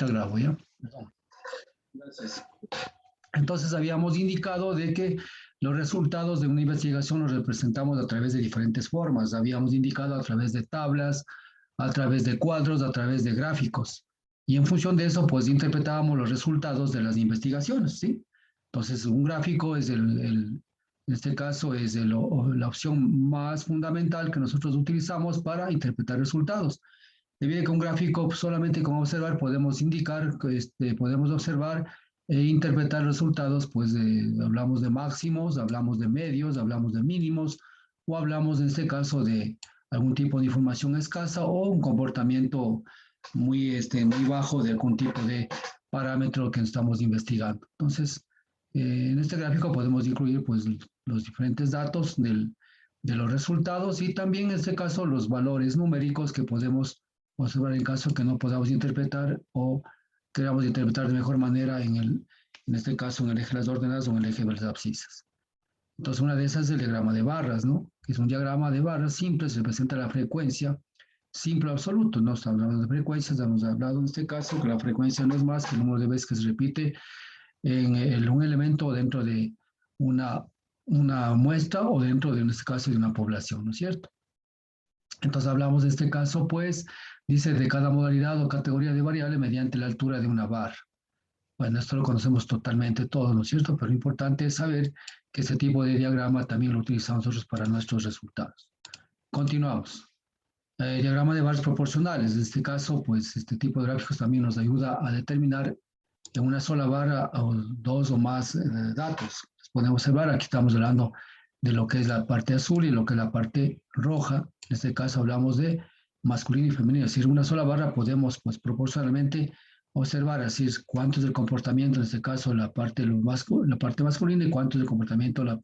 grabo, ¿ya? Perdón. Gracias. Entonces habíamos indicado de que los resultados de una investigación los representamos a través de diferentes formas. Habíamos indicado a través de tablas, a través de cuadros, a través de gráficos. Y en función de eso, pues interpretábamos los resultados de las investigaciones, ¿sí? Entonces, un gráfico es en este caso, es la opción más fundamental que nosotros utilizamos para interpretar resultados. Debido a que un gráfico solamente con observar podemos indicar, podemos observar e interpretar resultados, pues hablamos de máximos, hablamos de medios, hablamos de mínimos, o hablamos en este caso de algún tipo de información escasa o un comportamiento muy bajo de algún tipo de parámetro que estamos investigando. Entonces, en este gráfico podemos incluir pues los diferentes datos de los resultados y también en este caso los valores numéricos que podemos observar en caso que no podamos interpretar o queramos interpretar de mejor manera en este caso en el eje de las ordenadas o en el eje de las abscisas. Entonces una de esas es el diagrama de barras, ¿no? Que es un diagrama de barras simple, se representa la frecuencia simple absoluto, no estamos hablando de frecuencias, hemos hablado en este caso que la frecuencia no es más que el número de veces que se repite en un elemento dentro de una muestra o dentro de, en este caso, de una población, ¿no es cierto? Entonces hablamos de este caso, pues, dice de cada modalidad o categoría de variable mediante la altura de una barra. Bueno, esto lo conocemos totalmente todo, ¿no es cierto? Pero lo importante es saber que este tipo de diagrama también lo utilizamos nosotros para nuestros resultados. Continuamos. Diagrama de barras proporcionales. En este caso, pues, este tipo de gráficos también nos ayuda a determinar en una sola barra o dos o más datos. Podemos observar, aquí estamos hablando de lo que es la parte azul y lo que es la parte roja. En este caso hablamos de masculino y femenino. Es decir, una sola barra podemos pues proporcionalmente observar, así es, cuánto es el comportamiento, en este caso la parte masculina y cuánto es el comportamiento la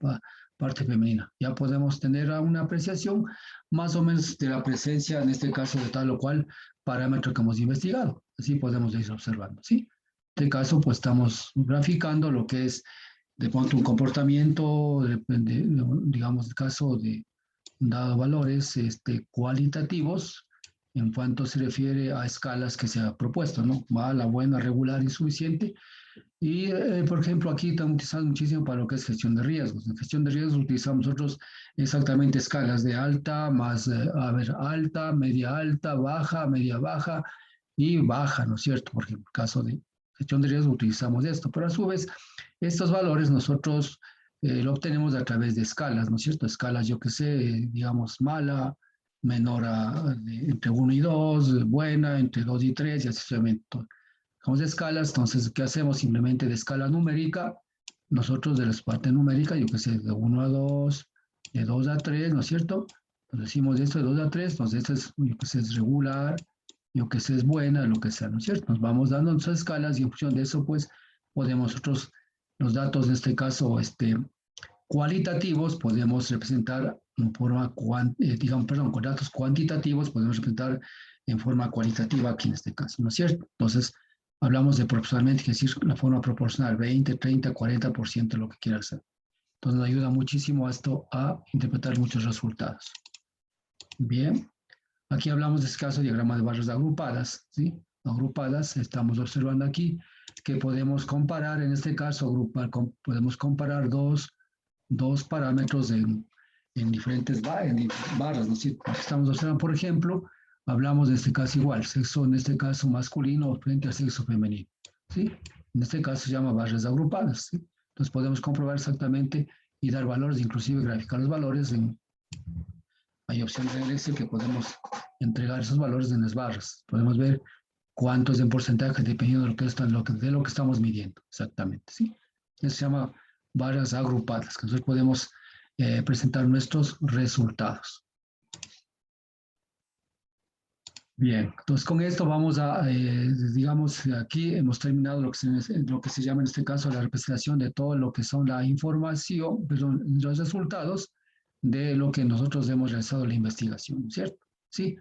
parte femenina. Ya podemos tener una apreciación más o menos de la presencia, en este caso de tal o cual parámetro que hemos investigado. Así podemos ir observando, ¿sí? En este caso, pues estamos graficando lo que es de pronto un comportamiento, digamos, el caso de dado valores cualitativos en cuanto se refiere a escalas que se ha propuesto, ¿no? Mala, buena, regular, insuficiente. Y, por ejemplo, aquí estamos utilizando muchísimo para lo que es gestión de riesgos. En gestión de riesgos utilizamos nosotros exactamente escalas de alta, más, alta, media, baja y baja, ¿no es cierto? Por ejemplo, en el caso de gestión de riesgos utilizamos esto, pero a su vez estos valores nosotros lo obtenemos a través de escalas, ¿no es cierto? Escalas, yo que sé, digamos, mala, menor entre 1 y 2, buena, entre 2 y 3, y así sucesivamente. Vamos de escalas, entonces, ¿qué hacemos? Simplemente de escala numérica, nosotros de la parte numérica, yo que sé, de 1 a 2, de 2 a 3, ¿no es cierto? Entonces decimos esto de 2 a 3, entonces esto es, yo que sé, es regular, yo que sé, es buena, lo que sea, ¿no es cierto? Nos vamos dando nuestras escalas y en función de eso, pues, podemos nosotros, los datos, en este caso, cualitativos, podemos representar en forma, digamos, perdón, con datos cuantitativos, podemos representar en forma cualitativa aquí en este caso, ¿no es cierto? Entonces, hablamos de proporcionalmente, es decir, la forma proporcional, 20, 30, 40%, lo que quiera ser. Entonces, nos ayuda muchísimo esto a interpretar muchos resultados. Bien, aquí hablamos de este caso, diagrama de barras agrupadas, ¿sí? Agrupadas, estamos observando aquí que podemos comparar, en este caso, podemos comparar dos parámetros en diferentes barras, ¿no es cierto? Estamos observando, por ejemplo, hablamos de este caso igual, sexo en este caso masculino frente al sexo femenino, ¿sí? En este caso se llama barras agrupadas, ¿sí? Entonces podemos comprobar exactamente y dar valores, inclusive graficar los valores. Hay opciones en Excel que podemos entregar esos valores en las barras. Podemos ver cuántos en porcentaje dependiendo de lo que estamos midiendo, exactamente, ¿sí? Eso se llama barras agrupadas, que nosotros podemos presentar nuestros resultados. Bien, entonces con esto vamos a, digamos, aquí hemos terminado lo que se llama en este caso la representación de todo lo que son la información, perdón, los resultados de lo que nosotros hemos realizado la investigación, ¿cierto? Sí,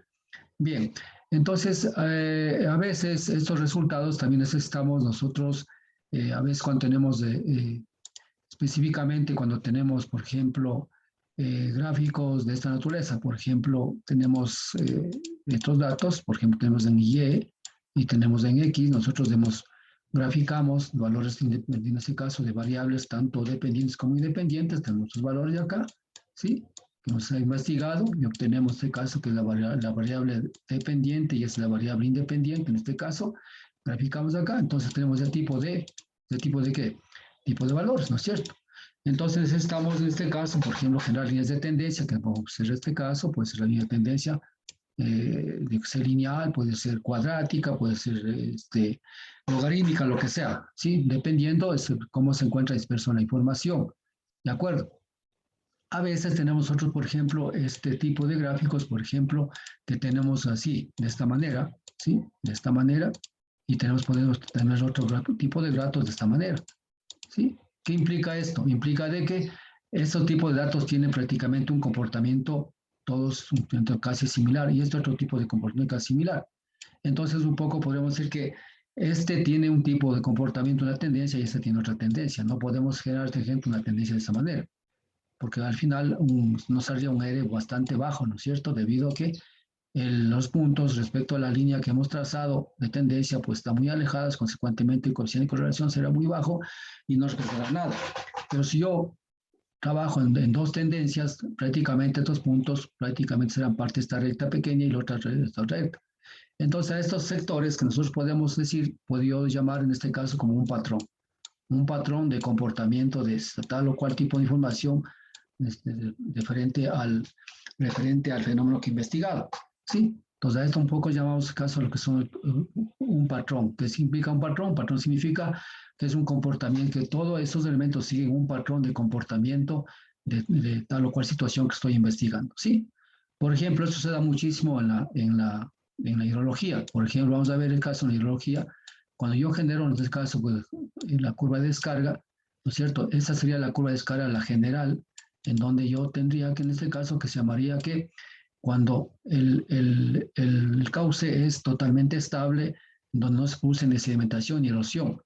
bien. Entonces, a veces estos resultados también necesitamos nosotros, a veces cuando tenemos, específicamente cuando tenemos, por ejemplo, gráficos de esta naturaleza. Por ejemplo, tenemos estos datos, por ejemplo, tenemos en Y, y tenemos en X, nosotros graficamos valores, en este caso, de variables tanto dependientes como independientes, tenemos los valores de acá, ¿sí? Que hemos investigado y obtenemos en este caso que es la variable dependiente y es la variable independiente, en este caso, graficamos acá, entonces tenemos el tipo ¿de tipo de qué? Tipo de valores, ¿no es cierto? Entonces estamos en este caso, por ejemplo, generar líneas de tendencia, que podemos ser este caso, puede ser la línea de tendencia, de ser lineal, puede ser cuadrática, puede ser logarítmica, lo que sea, ¿sí? Dependiendo de cómo se encuentra dispersa la información, ¿de acuerdo? A veces tenemos otros, por ejemplo, este tipo de gráficos, por ejemplo, que tenemos así, de esta manera, ¿sí? De esta manera, y podemos tener otro tipo de datos de esta manera, ¿sí? ¿Qué implica esto? Implica de que estos tipos de datos tienen prácticamente un comportamiento todos casi similar y este otro tipo de comportamiento casi similar. Entonces, un poco podemos decir que este tiene un tipo de comportamiento, una tendencia, y este tiene otra tendencia. No podemos generar, por ejemplo, una tendencia de esta manera, porque al final nos saldría un R bastante bajo, ¿no es cierto? Debido a que los puntos respecto a la línea que hemos trazado de tendencia pues están muy alejadas, consecuentemente el coeficiente de correlación será muy bajo y no representará nada. Pero si yo trabajo en dos tendencias, prácticamente estos puntos prácticamente serán parte de esta recta pequeña y la otra de esta recta. Entonces a estos sectores que nosotros podemos decir, podría llamar en este caso como un patrón de comportamiento de tal o cual tipo de información referente al fenómeno que he investigado. ¿Sí? Entonces, a esto un poco llamamos caso a lo que son un patrón. ¿Qué significa un patrón? Un patrón significa que es un comportamiento, que todos esos elementos siguen un patrón de comportamiento de tal o cual situación que estoy investigando. ¿Sí? Por ejemplo, esto se da muchísimo en la hidrología. Por ejemplo, vamos a ver el caso en la hidrología. Cuando yo genero, en este caso, pues, en la curva de descarga, ¿no es cierto? Esa sería la curva de descarga, la general, en donde yo tendría que, en este caso, que se llamaría que cuando el cauce es totalmente estable, donde no se produce ni sedimentación ni erosión.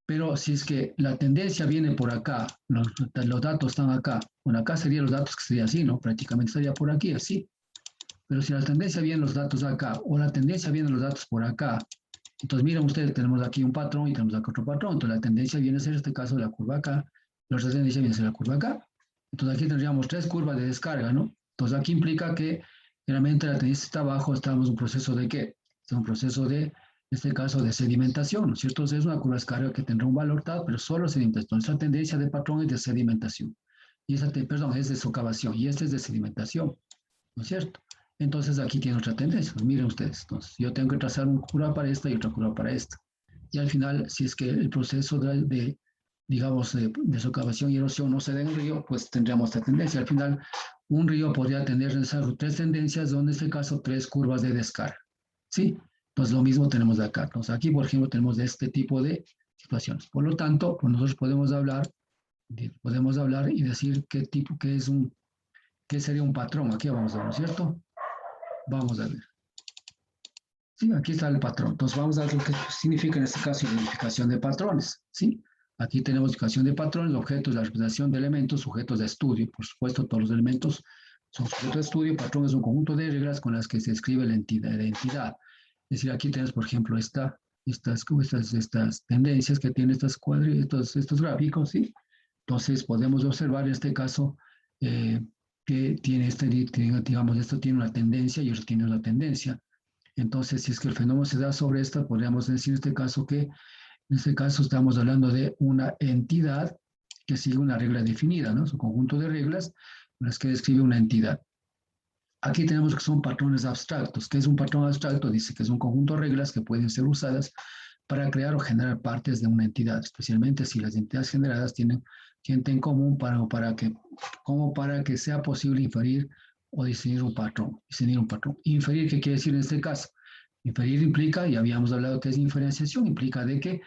Pero si es que la tendencia viene por acá, los datos están acá, bueno, acá serían los datos que sería así, ¿no? Prácticamente estaría por aquí, así. Pero si la tendencia viene los datos acá, o la tendencia viene los datos por acá, entonces miren ustedes, tenemos aquí un patrón y tenemos acá otro patrón. Entonces la tendencia viene a ser, en este caso, la curva acá, la otra tendencia viene a ser la curva acá. Entonces aquí tendríamos tres curvas de descarga, ¿no? Entonces aquí implica que realmente la tendencia está abajo, estamos en un proceso de ¿qué? Es un proceso de, en este caso, de sedimentación, ¿no es cierto? Entonces es una curva de descarga que tendrá un valor tal, pero solo sedimentación. Entonces la tendencia de patrón es de sedimentación. Y esa, perdón, es de socavación y esta es de sedimentación, ¿no es cierto? Entonces aquí tiene otra tendencia. Pues miren ustedes, entonces yo tengo que trazar una curva para esta y otra curva para esta. Y al final, si es que el proceso digamos, de socavación y erosión no se da en un río, pues tendríamos esta tendencia. Al final, un río podría tener tres tendencias, donde en este caso tres curvas de descarga. ¿Sí? Entonces lo mismo tenemos de acá. Entonces aquí, por ejemplo, tenemos de este tipo de situaciones. Por lo tanto, pues nosotros podemos hablar y decir qué sería un patrón. Aquí vamos a ver, ¿cierto? Vamos a ver. Sí, aquí está el patrón. Entonces vamos a ver lo que significa en este caso identificación de patrones. ¿Sí? Aquí tenemos identificación de patrones, objetos, la representación de elementos, sujetos de estudio. Por supuesto, todos los elementos son sujetos de estudio. Patrón es un conjunto de reglas con las que se describe la identidad. Es decir, aquí tenemos, por ejemplo, estas tendencias que tienen estos gráficos. ¿Sí? Entonces podemos observar en este caso que digamos, esto tiene una tendencia y otro tiene una tendencia. Entonces, si es que el fenómeno se da sobre esta, podríamos decir en este caso que, en este caso estamos hablando de una entidad que sigue una regla definida, ¿no? Es un conjunto de reglas con las que describe una entidad. Aquí tenemos que son patrones abstractos. ¿Qué es un patrón abstracto? Dice que es un conjunto de reglas que pueden ser usadas para crear o generar partes de una entidad, especialmente si las entidades generadas tienen gente en común como para que sea posible inferir o diseñar un patrón. Inferir, ¿qué quiere decir en este caso? Inferir implica, y habíamos hablado que es diferenciación, implica si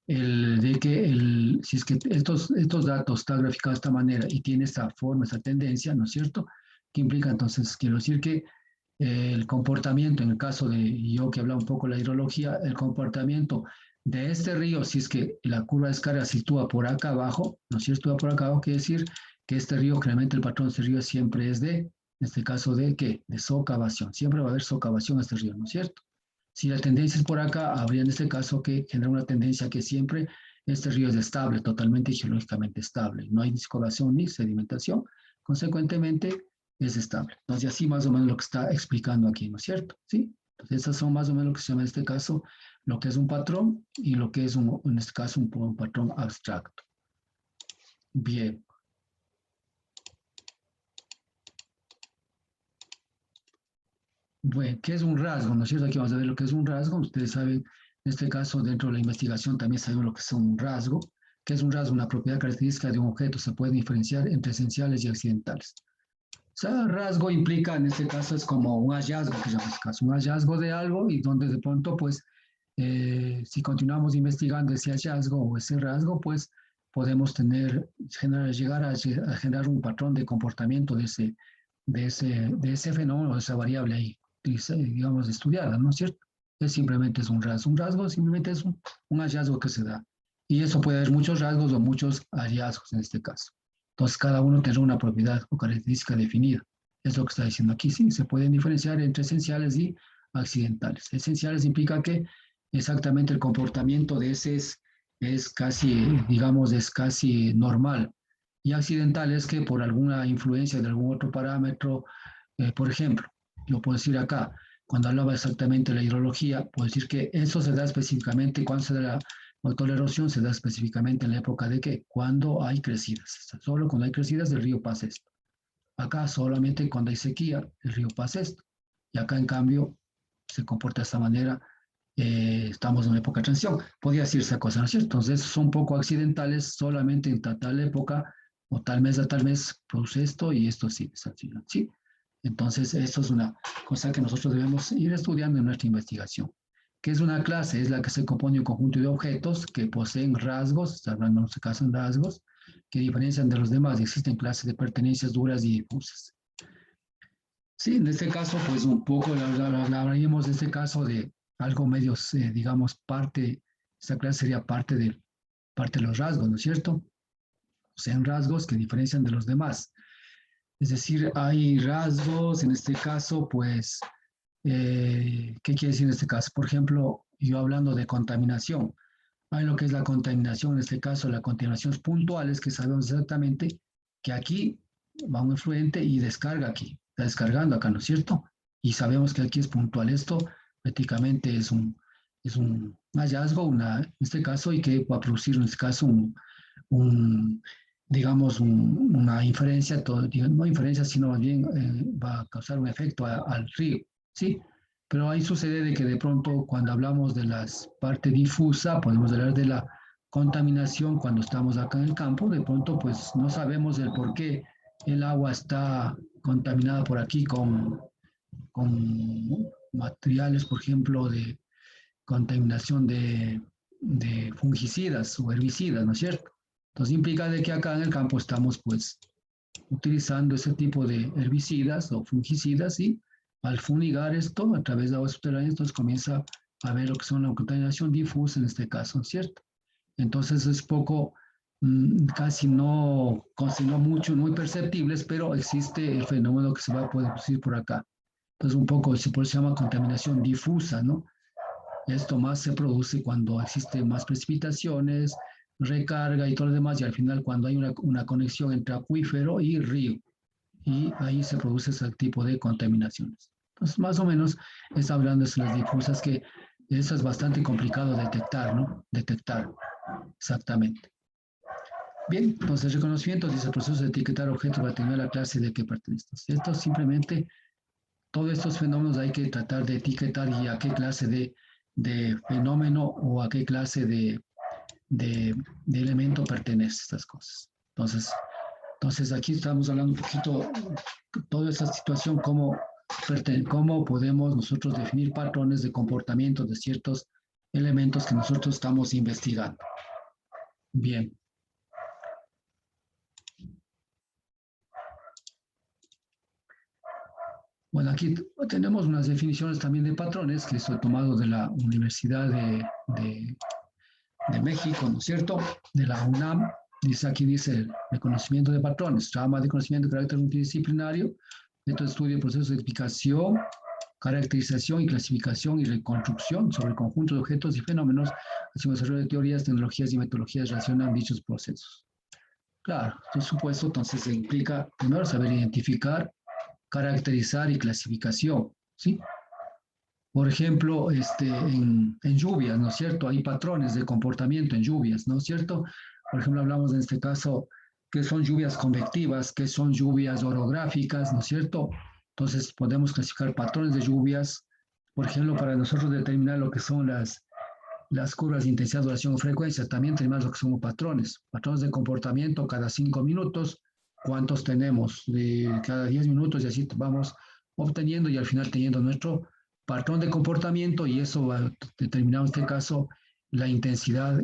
es que estos datos están graficados de esta manera y tiene esta forma, esta tendencia, ¿no es cierto? ¿Qué implica entonces? Quiero decir que el comportamiento, en el caso de yo que hablaba un poco de la hidrología, el comportamiento de este río, si es que la curva de descarga se sitúa por acá abajo, ¿no es cierto? Por acá abajo quiere decir que este río, claramente el patrón de este río siempre es en este caso ¿de qué? De socavación. Siempre va a haber socavación a este río, ¿no es cierto? Si la tendencia es por acá, habría en este caso que generar una tendencia que siempre este río es estable, totalmente geológicamente estable. No hay discoloración ni sedimentación, consecuentemente es estable. Entonces, así más o menos lo que está explicando aquí, ¿no es cierto? ¿Sí? Entonces, esas son más o menos lo que se llama en este caso, lo que es un patrón y lo que es, en este caso, un patrón abstracto. Bien. Bueno, ¿qué es un rasgo? ¿No es cierto? Aquí vamos a ver lo que es un rasgo. Ustedes saben, en este caso, dentro de la investigación también sabemos lo que es un rasgo. ¿Qué es un rasgo? Una propiedad característica de un objeto. Se puede diferenciar entre esenciales y accidentales. O sea, rasgo implica, en este caso, es como un hallazgo, que se llama en este caso, un hallazgo de algo y donde de pronto, pues, si continuamos investigando ese hallazgo o ese rasgo, pues, podemos llegar a generar un patrón de comportamiento de ese fenómeno, de esa variable ahí, digamos, estudiada, ¿no es cierto? Simplemente es un rasgo. Un rasgo simplemente es un hallazgo que se da. Y eso puede haber muchos rasgos o muchos hallazgos en este caso. Entonces, cada uno tendrá una propiedad o característica definida. Es lo que está diciendo aquí. Sí, se pueden diferenciar entre esenciales y accidentales. Esenciales implica que exactamente el comportamiento de ese es casi, digamos, es casi normal. Y accidental es que por alguna influencia de algún otro parámetro, por ejemplo, yo puedo decir acá, cuando hablaba exactamente de la hidrología, puedo decir que eso se da específicamente cuando se da la la erosión se da específicamente en la época de que cuando hay crecidas. Solo cuando hay crecidas el río pasa esto. Acá solamente cuando hay sequía el río pasa esto. Y acá en cambio se comporta de esta manera. Estamos en una época de transición. Podría decir esa cosa, ¿no es cierto? Entonces son poco accidentales solamente en tal época o tal mes a tal mes produce esto y esto sí, ¿sí? Entonces, esto es una cosa que nosotros debemos ir estudiando en nuestra investigación. ¿Qué es una clase? Es la que se compone de un conjunto de objetos que poseen rasgos, está hablando en este caso en rasgos, que diferencian de los demás. Existen clases de pertenencias duras y difusas. Sí, en este caso, pues un poco hablaríamos de este caso de algo medio, digamos, esta clase sería parte de los rasgos, ¿no es cierto? Sean rasgos que diferencian de los demás. Es decir, hay rasgos, en este caso, pues, ¿qué quiere decir en este caso? Por ejemplo, yo hablando de contaminación, hay lo que es la contaminación, en este caso, la contaminación puntuales, que sabemos exactamente que aquí va un efluente y descarga aquí, está descargando acá, ¿no es cierto? Y sabemos que aquí es puntual. Esto prácticamente es un hallazgo, en este caso, y que va a producir en este caso un digamos, una inferencia, no inferencia, sino más bien va a causar un efecto al río, ¿sí? Pero ahí sucede de que de pronto cuando hablamos de la parte difusa, podemos hablar de la contaminación cuando estamos acá en el campo, de pronto pues no sabemos el por qué el agua está contaminada por aquí con materiales, por ejemplo, de contaminación de fungicidas o herbicidas, ¿no es cierto? Entonces implica de que acá en el campo estamos pues utilizando ese tipo de herbicidas o fungicidas y al fumigar esto a través de aguas subterráneas, entonces comienza a ver lo que son la contaminación difusa en este caso, ¿no es cierto? Entonces es poco, casi no mucho, muy perceptibles, pero existe el fenómeno que se va a poder producir por acá. Entonces un poco, por eso se llama contaminación difusa, ¿no? Esto más se produce cuando existen más precipitaciones, recarga y todo lo demás, y al final cuando hay una conexión entre acuífero y río, y ahí se produce ese tipo de contaminaciones. Entonces, más o menos está hablando de las difusas, que eso es bastante complicado de detectar, ¿no? Detectar exactamente. Bien, entonces reconocimiento dice el proceso de etiquetar objetos para tener la clase de que pertenece. Esto simplemente, todos estos fenómenos hay que tratar de etiquetar y a qué clase de fenómeno o a qué clase de elemento pertenece estas cosas. Entonces aquí estamos hablando un poquito toda esa situación, cómo podemos nosotros definir patrones de comportamiento de ciertos elementos que nosotros estamos investigando. Bien. Bueno, aquí tenemos unas definiciones también de patrones que estoy tomado de la Universidad de México, ¿no es cierto? De la UNAM. Aquí dice el reconocimiento de patrones, rama de conocimiento de carácter multidisciplinario, método de estudio, proceso de explicación caracterización y clasificación y reconstrucción sobre el conjunto de objetos y fenómenos, así como desarrollo de teorías, tecnologías y metodologías relacionadas dichos procesos. Claro, por supuesto, entonces se implica primero saber identificar, caracterizar y clasificación, ¿sí? Por ejemplo, en lluvias, ¿no es cierto? Hay patrones de comportamiento en lluvias, ¿no es cierto? Por ejemplo, hablamos en este caso que son lluvias convectivas, que son lluvias orográficas, ¿no es cierto? Entonces, podemos clasificar patrones de lluvias, por ejemplo, para nosotros determinar lo que son las curvas de intensidad, duración o frecuencia, también tenemos lo que son patrones, patrones de comportamiento cada 5 minutos, cuántos tenemos de cada 10 minutos y así vamos obteniendo y al final teniendo nuestro patrón de comportamiento y eso va a determinar en este caso la intensidad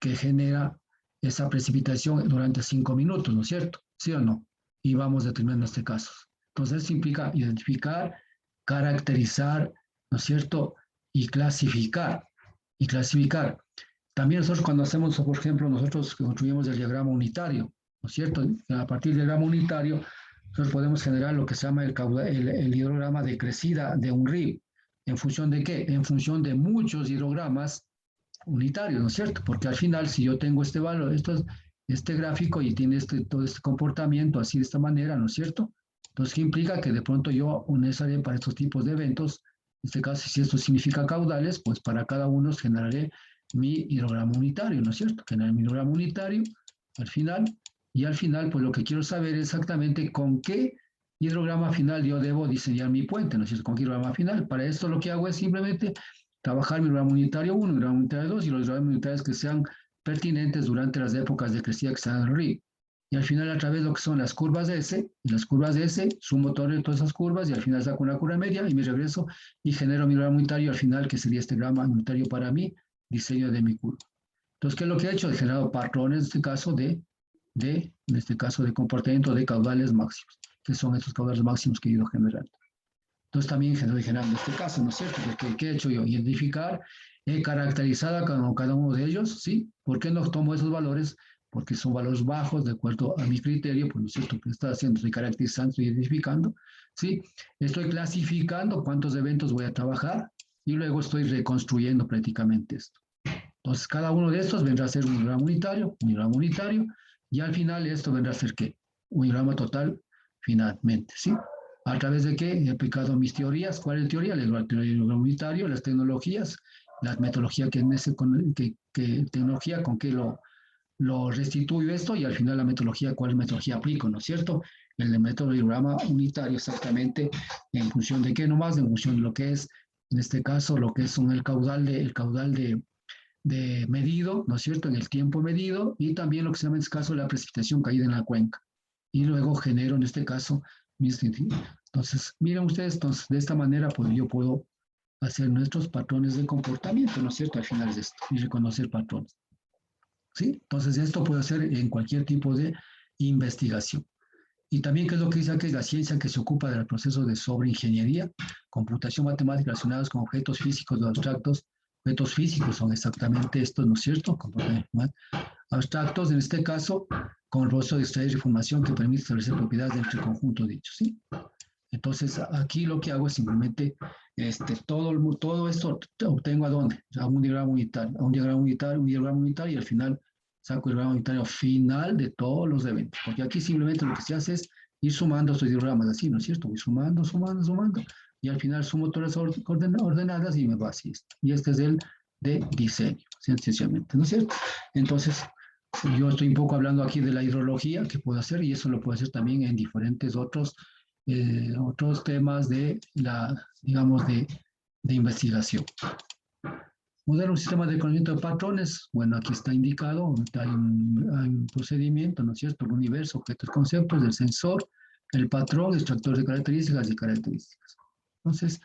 que genera esa precipitación durante 5 minutos, ¿no es cierto? ¿Sí o no? Y vamos determinando este caso. Entonces, eso implica identificar, caracterizar, ¿no es cierto? Y clasificar. Y clasificar. También nosotros cuando hacemos, por ejemplo, nosotros construimos el diagrama unitario, ¿no es cierto? A partir del diagrama unitario, nosotros podemos generar lo que se llama el hidrograma de crecida de un río. ¿En función de qué? En función de muchos hidrogramas unitarios, ¿no es cierto? Porque al final, si yo tengo este valor, este gráfico y tiene todo este comportamiento así de esta manera, ¿no es cierto? Entonces, ¿qué implica? Que de pronto yo necesariamente para estos tipos de eventos, en este caso, si esto significa caudales, pues para cada uno generaré mi hidrograma unitario, ¿no es cierto? Generaré mi hidrograma unitario al final, y al final, pues lo que quiero saber es exactamente con qué hidrograma final yo debo diseñar mi puente, ¿no es cierto? Con qué hidrograma final. Para esto lo que hago es simplemente trabajar mi hidrograma unitario 1, mi hidrograma unitario 2 y los hidrogramas unitarios que sean pertinentes durante las épocas de crecida que se dan en el río. Y al final, a través de lo que son las curvas de S, y las curvas de S, sumo todas esas curvas y al final saco una curva media y me regreso y genero mi hidrograma unitario al final, que sería este grama unitario para mi diseño de mi curva. Entonces, ¿qué es lo que he hecho? He generado patrones, en este caso, de comportamiento de caudales máximos, que son estos caudales máximos que he ido generando. Entonces, también estoy generando este caso, ¿no es cierto? Porque, ¿qué he hecho yo? Identificar, caracterizar a cada uno de ellos, ¿sí? ¿Por qué no tomo esos valores? Porque son valores bajos, de acuerdo a mi criterio, pues, ¿no es cierto? ¿Qué estoy haciendo? Estoy caracterizando, estoy identificando, ¿sí? Estoy clasificando cuántos eventos voy a trabajar y luego estoy reconstruyendo prácticamente esto. Entonces, cada uno de estos vendrá a ser un hidrograma unitario, y al final esto vendrá a ser ¿qué? Un hidrograma total finalmente, ¿sí? ¿A través de qué? He aplicado mis teorías. ¿Cuál es la teoría? El hidrograma unitario, las tecnologías, la metodología tecnología con que lo restituyo esto y al final la metodología, ¿cuál metodología aplico? ¿No es cierto? El método de hidrograma unitario exactamente en función de qué nomás, en función de lo que es, en este caso, lo que es el caudal de medido, ¿no es cierto?, en el tiempo medido y también lo que se llama en este caso la precipitación caída en la cuenca. Y luego genero en este caso mis... Entonces, miren ustedes, entonces, de esta manera pues yo puedo hacer nuestros patrones de comportamiento, ¿no es cierto?, al final de esto, y reconocer patrones. ¿Sí? Entonces, esto puede hacer en cualquier tipo de investigación. Y también, ¿qué es lo que dice aquí? La ciencia que se ocupa del proceso de sobreingeniería, computación matemática relacionados con objetos físicos o abstractos. Objetos físicos son exactamente estos, ¿no es cierto? Abstractos, en este caso, con el proceso de extraer información que permite establecer propiedades de entre conjuntos dichos, ¿sí? Entonces, aquí lo que hago es simplemente, todo esto obtengo ¿a dónde? A un diagrama unitario, un diagrama unitario y al final saco el diagrama unitario final de todos los eventos. Porque aquí simplemente lo que se hace es ir sumando estos diagramas así, ¿no es cierto? Voy sumando y al final sumo todas las ordenadas y me va así. Y este es el de diseño, sencillamente, ¿no es cierto? Entonces, yo estoy un poco hablando aquí de la hidrología que puedo hacer y eso lo puedo hacer también en diferentes otros temas digamos, de investigación. Modelo un sistema de conocimiento de patrones. Bueno, aquí está indicado, hay un procedimiento, ¿no es cierto? El universo, objetos, conceptos, el sensor, el patrón, extractor de características y características. Entonces,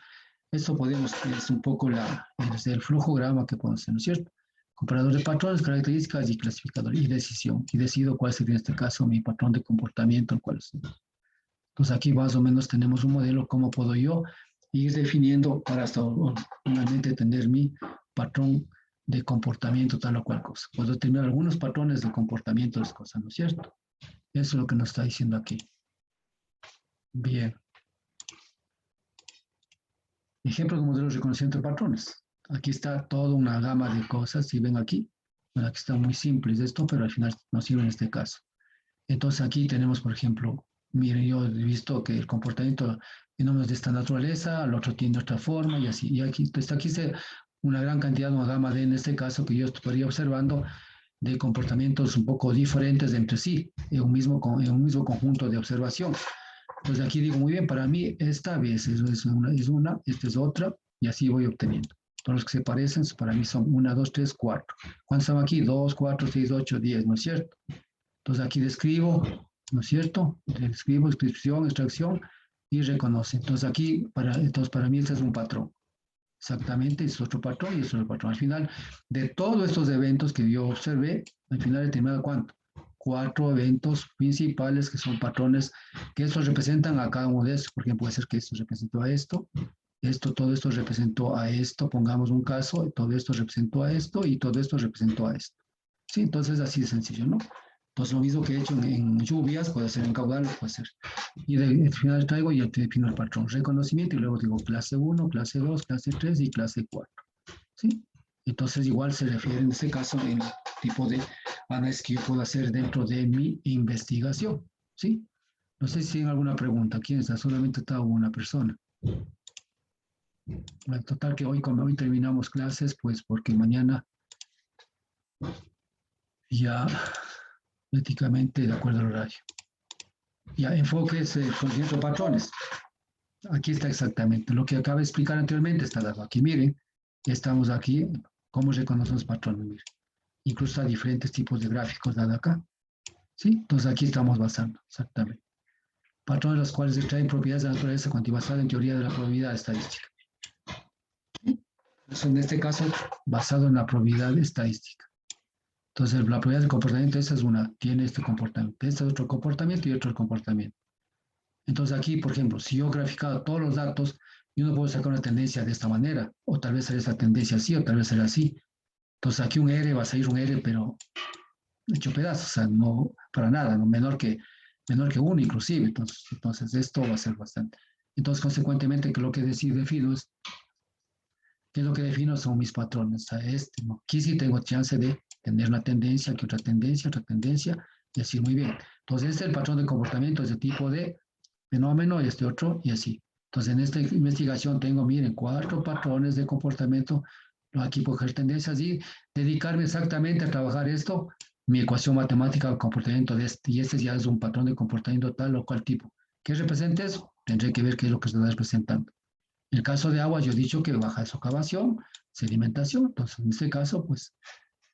esto es un poco el flujograma que podemos hacer, ¿no es cierto? Comparador de patrones, características y clasificador y decisión. Y decido cuál sería en este caso mi patrón de comportamiento, cuál es. Entonces aquí más o menos tenemos un modelo, cómo puedo yo ir definiendo para hasta finalmente tener mi patrón de comportamiento tal o cual cosa. Puedo determinar algunos patrones de comportamiento de las cosas, ¿no es cierto? Eso es lo que nos está diciendo aquí. Bien. Ejemplo de modelo de reconocimiento de patrones. Aquí está toda una gama de cosas, si ven aquí, bueno, aquí está muy simple esto, pero al final nos sirve en este caso. Entonces aquí tenemos, por ejemplo, miren, yo he visto que el comportamiento en números de esta naturaleza, el otro tiene otra forma y así. Y aquí, pues aquí está una gran cantidad, una gama de, en este caso, que yo estaría observando de comportamientos un poco diferentes entre sí, en un mismo conjunto de observación. Entonces aquí digo, muy bien, para mí esta vez esta es otra, y así voy obteniendo. Todos los que se parecen, para mí son 1, 2, 3, 4. ¿Cuántos están aquí? 2, 4, 6, 8, 10, ¿no es cierto? Entonces aquí describo, ¿no es cierto? Describo, descripción, extracción y reconoce. Entonces aquí, entonces para mí este es un patrón. Exactamente, es otro patrón y es otro patrón. Al final, de todos estos eventos que yo observé, al final he determinado cuánto. 4 eventos principales que son patrones, que estos representan a cada uno de estos. Por ejemplo, puede ser que esto representó a esto, todo esto representó a esto, pongamos un caso, todo esto representó a esto y todo esto representó a esto. Sí, entonces así de sencillo, ¿no? Entonces lo mismo que he hecho en lluvias, puede ser en caudal, puede ser. Y al final traigo y ya te defino el patrón. Reconocimiento y luego digo clase 1, clase 2, clase 3 y clase 4. ¿Sí? Entonces igual se refiere en este caso al tipo de análisis que yo puedo hacer dentro de mi investigación. ¿Sí? No sé si tienen alguna pregunta. ¿Quién está? Solamente está una persona. En total que hoy, como hoy terminamos clases, pues porque mañana ya prácticamente de acuerdo al horario. Ya enfoques, conocimiento de patrones. Aquí está exactamente. Lo que acabo de explicar anteriormente está dado aquí. Miren, estamos aquí. ¿Cómo reconocemos patrones? Miren. Incluso hay diferentes tipos de gráficos dado acá. ¿Sí? Entonces aquí estamos basando, exactamente. Patrones los cuales extraen propiedades de la naturaleza cuantibasada en teoría de la probabilidad estadística. ¿Sí? Entonces, en este caso, basado en la probabilidad estadística. Entonces, la probabilidad del comportamiento, esa es una, tiene este comportamiento. Este es otro comportamiento y otro comportamiento. Entonces aquí, por ejemplo, si yo he graficado todos los datos, yo no puedo sacar una tendencia de esta manera, o tal vez será esta tendencia así, o tal vez será así. Entonces aquí un R va a salir un R, pero hecho pedazos, o sea, no para nada, ¿no? menor que 1 inclusive. Entonces esto va a ser bastante. Entonces, consecuentemente, que lo que defino es, ¿qué es lo que defino? Son mis patrones. O sea, ¿no? Aquí sí tengo chance de tener una tendencia, que otra tendencia, y así muy bien. Entonces, este es el patrón de comportamiento, es de tipo de fenómeno y este otro y así. Entonces, en esta investigación tengo, miren, 4 patrones de comportamiento. Aquí puedo coger tendencias y dedicarme exactamente a trabajar esto, mi ecuación matemática del comportamiento de este, y este ya es un patrón de comportamiento tal o cual tipo. ¿Qué representa eso? Tendré que ver qué es lo que se está representando. En el caso de agua, yo he dicho que baja de socavación, sedimentación. Entonces, en este caso, pues,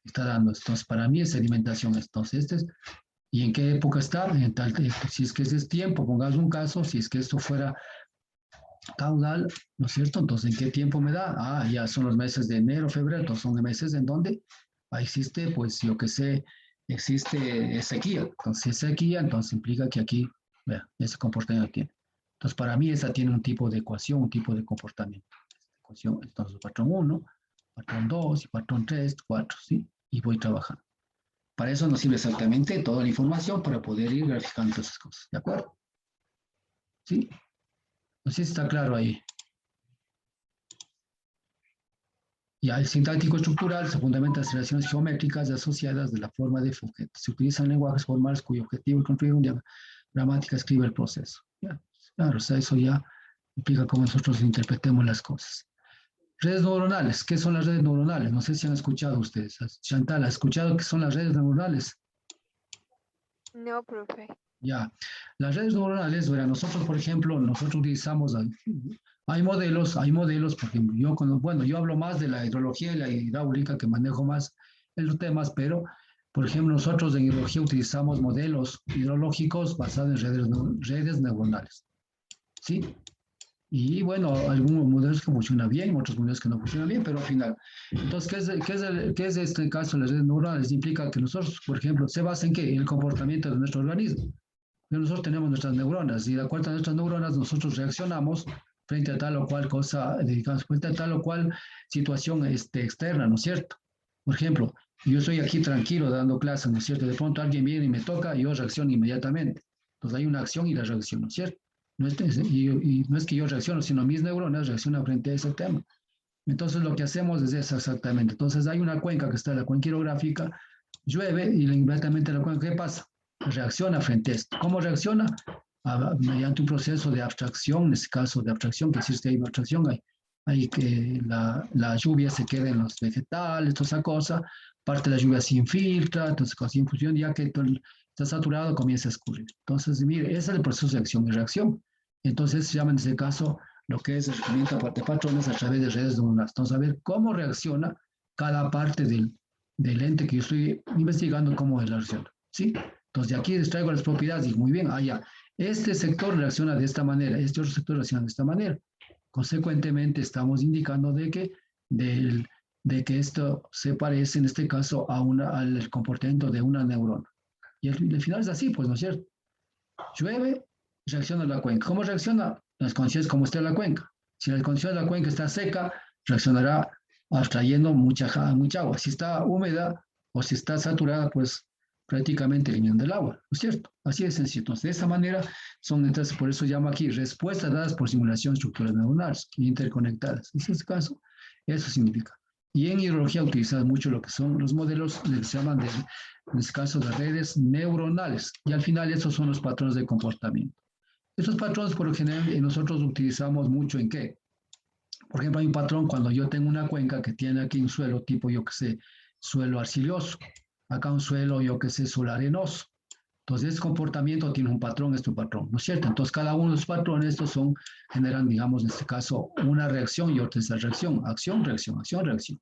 está dando. Entonces, para mí es sedimentación. Entonces, este es ¿y en qué época está? En tal, si es que ese es tiempo, pongamos un caso, si es que esto fuera caudal, ¿no es cierto? Entonces, ¿en qué tiempo me da? Ah, ya son los meses de enero, febrero, entonces son meses en donde existe, pues, yo que sé, existe sequía. Entonces, si es sequía, entonces implica que aquí, vea, ese comportamiento tiene. Entonces, para mí, esa tiene un tipo de ecuación, un tipo de comportamiento. Ecuación, entonces, patrón 1, patrón 2, y patrón 3, 4, ¿sí? Y voy trabajando. Para eso nos sirve exactamente toda la información para poder ir graficando todas esas cosas. ¿De acuerdo? ¿Sí? No sé si está claro ahí. Ya el sintáctico estructural se fundamenta en las relaciones geométricas asociadas de la forma de objeto. Se utilizan lenguajes formales cuyo objetivo es construir una gramática, escribe el proceso. ¿Ya? Claro, o sea, eso ya implica cómo nosotros interpretemos las cosas. Redes neuronales. ¿Qué son las redes neuronales? No sé si han escuchado ustedes. Chantal, ¿ha escuchado qué son las redes neuronales? No, profe. Ya, las redes neuronales, verá, nosotros, por ejemplo, nosotros utilizamos, hay modelos, por ejemplo, yo hablo más de la hidrología y la hidráulica, que manejo más en los temas, pero, por ejemplo, nosotros en hidrología utilizamos modelos hidrológicos basados en redes neuronales, ¿sí? Y bueno, algunos modelos que funcionan bien, otros modelos que no funcionan bien, pero al final. Entonces, ¿qué es este caso de las redes neuronales? Implica que nosotros, por ejemplo, se basa en qué? En el comportamiento de nuestro organismo. Nosotros tenemos nuestras neuronas y de acuerdo a nuestras neuronas nosotros reaccionamos frente a tal o cual cosa, dedicamos frente a tal o cual situación externa, ¿no es cierto? Por ejemplo, yo estoy aquí tranquilo dando clases, ¿no es cierto? De pronto alguien viene y me toca y yo reacciono inmediatamente. Entonces hay una acción y la reacción, ¿no es cierto? y no es que yo reacciono, sino mis neuronas reaccionan frente a ese tema. Entonces lo que hacemos es eso exactamente. Entonces hay una cuenca que está, la cuenca hidrográfica, llueve y inmediatamente la cuenca, ¿qué pasa? Reacciona frente a esto. ¿Cómo reacciona? Mediante un proceso de abstracción, en este caso de abstracción, que existe ahí abstracción, hay que la lluvia se queda en los vegetales, toda esa cosa, parte de la lluvia se infiltra, entonces con infusión, ya que está saturado, comienza a escurrir. Entonces, mire, ese es el proceso de acción y reacción. Entonces se llama en este caso lo que es herramienta de patrones a través de redes neuronales. Entonces, a ver cómo reacciona cada parte del ente que yo estoy investigando, cómo reacciona. ¿Sí? Entonces, de aquí les traigo las propiedades y muy bien, allá. Este sector reacciona de esta manera, este otro sector reacciona de esta manera. Consecuentemente, estamos indicando de que esto se parece, en este caso, al comportamiento de una neurona. Y al final es así, pues, ¿no es cierto? Llueve, reacciona la cuenca. ¿Cómo reacciona? Las condiciones como está la cuenca. Si la condición de la cuenca está seca, reaccionará abstrayendo mucha agua. Si está húmeda o si está saturada, pues prácticamente eliminando el agua, ¿no es cierto? Así de sencillo. Entonces, de esa manera entonces, por eso llamo aquí respuestas dadas por simulación de estructuras neuronales interconectadas. En este caso, eso significa. Y en hidrología utilizamos mucho lo que son los modelos, que se llaman, en este caso, de redes neuronales. Y al final, esos son los patrones de comportamiento. Estos patrones, por lo general, nosotros utilizamos mucho en qué. Por ejemplo, hay un patrón cuando yo tengo una cuenca que tiene aquí un suelo tipo, yo que sé, suelo arcilloso. Acá un suelo, yo que sé, suelo arenoso. Entonces, este comportamiento tiene un patrón, ¿no es cierto? Entonces, cada uno de los patrones, generan, digamos, en este caso, una reacción y otra es la reacción. Acción, reacción, acción, reacción.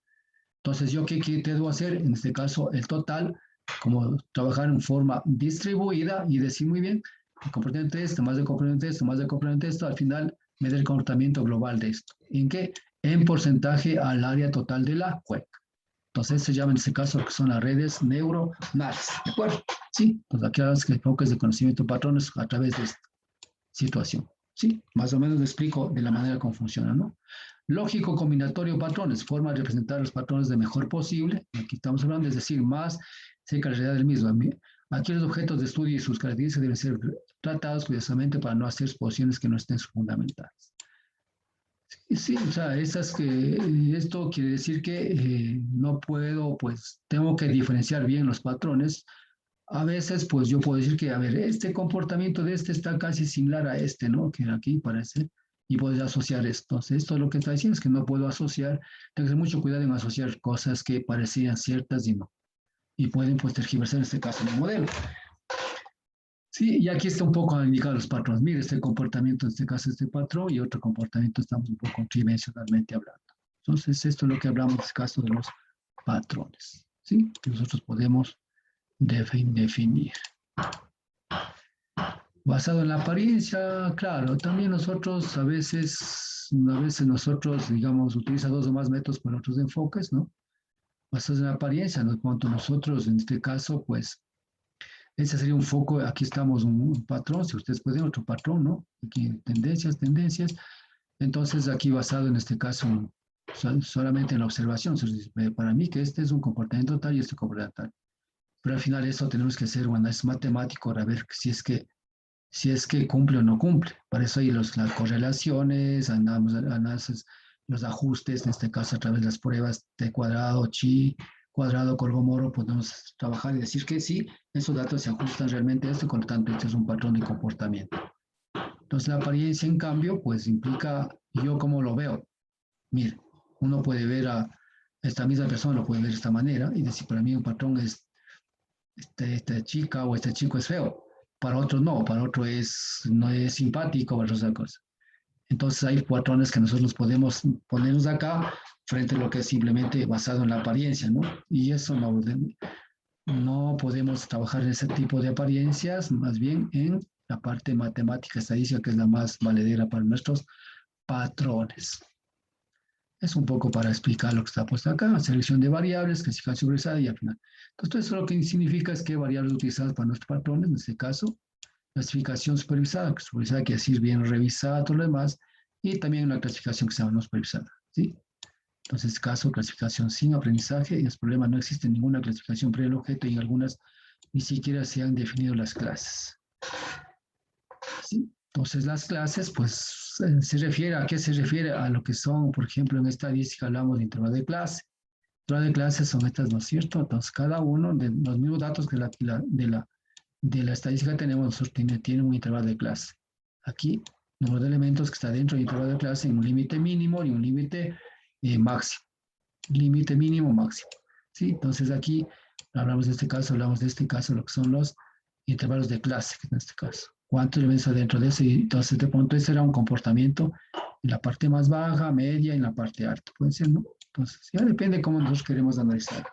Entonces, ¿yo qué debo hacer? En este caso, el total, como trabajar en forma distribuida y decir muy bien, el componente esto, más el componente esto, más el componente esto, al final me da el comportamiento global de esto. ¿En qué? En porcentaje al área total de la cuenca. Entonces, se llama en este caso que son las redes neuronales. ¿De acuerdo? Sí, pues aquí hablamos que focos de conocimiento de patrones a través de esta situación. Sí, más o menos le explico de la manera como funciona, ¿no? Lógico combinatorio patrones, forma de representar los patrones de mejor posible. Aquí estamos hablando, es decir, más cerca de la realidad del mismo. Aquí los objetos de estudio y sus características deben ser tratados cuidadosamente para no hacer exposiciones que no estén fundamentadas. Sí, o sea, esto quiere decir que no puedo, pues tengo que diferenciar bien los patrones. A veces, pues yo puedo decir que, a ver, este comportamiento de este está casi similar a este, ¿no? Que aquí parece, y puedes asociar esto. Entonces, esto lo que está diciendo es que no puedo asociar, tengo que tener mucho cuidado en asociar cosas que parecían ciertas y no. Y pueden, pues, tergiversar en este caso en el modelo. Sí, y aquí está un poco indicado los patrones. Mire, este comportamiento, en este caso, este patrón, y otro comportamiento, estamos un poco tridimensionalmente hablando. Entonces, esto es lo que hablamos en este caso de los patrones, ¿sí? Que nosotros podemos definir. Basado en la apariencia, claro, también nosotros a veces nosotros, digamos, utiliza dos o más métodos para otros enfoques, ¿no? Basados en la apariencia, ¿no? Cuanto nosotros, en este caso, pues, ese sería un foco, aquí estamos un patrón, si ustedes pueden, otro patrón, ¿no? Aquí tendencias. Entonces, aquí basado en este caso, solamente en la observación, para mí que este es un comportamiento tal y este comportamiento tal. Pero al final eso tenemos que hacer un análisis matemático para ver si es que cumple o no cumple. Para eso hay las correlaciones, análisis, los ajustes, en este caso a través de las pruebas T cuadrado, chi cuadrado, Colomoro, podemos trabajar y decir que sí, esos datos se ajustan realmente a esto, con lo tanto, este es un patrón de comportamiento. Entonces, la apariencia, en cambio, pues implica yo cómo lo veo. Mire, uno puede ver a esta misma persona, lo puede ver de esta manera y decir, para mí un patrón es esta chica o este chico es feo. Para otro no, para otro no es simpático, para otra cosa. Entonces hay patrones que nosotros podemos ponernos acá frente a lo que es simplemente basado en la apariencia, ¿no? Y eso no podemos trabajar en ese tipo de apariencias, más bien en la parte matemática estadística, que es la más valedera para nuestros patrones. Es un poco para explicar lo que está puesto acá, selección de variables, clasificación supervisada y al final. Entonces, eso lo que significa es que variables utilizadas para nuestros patrones, en este caso, clasificación supervisada, que supervisada quiere decir bien revisada, todo lo demás, y también una clasificación que se llama no supervisada, ¿sí? Entonces, en este caso, clasificación sin aprendizaje, y el problema no existe ninguna clasificación previa al objeto y en algunas ni siquiera se han definido las clases. ¿Sí? Entonces, las clases, pues, se refiere a qué se refiere a lo que son, por ejemplo, en estadística hablamos de intervalo de clase. Intervalo de clase son estas, ¿no es cierto? Entonces, cada uno de los mismos datos que de la estadística tenemos, nosotros tiene un intervalo de clase. Aquí, número de elementos que está dentro del intervalo de clase en un límite mínimo y un límite máximo. Límite mínimo, máximo. ¿Sí? Entonces, aquí hablamos de este caso, lo que son los intervalos de clase, en este caso. ¿Cuántos elementos dentro de ese? Entonces, de pronto, ese era un comportamiento en la parte más baja, media y en la parte alta. Puede ser, ¿no? Entonces, ya depende de cómo nosotros queremos analizar.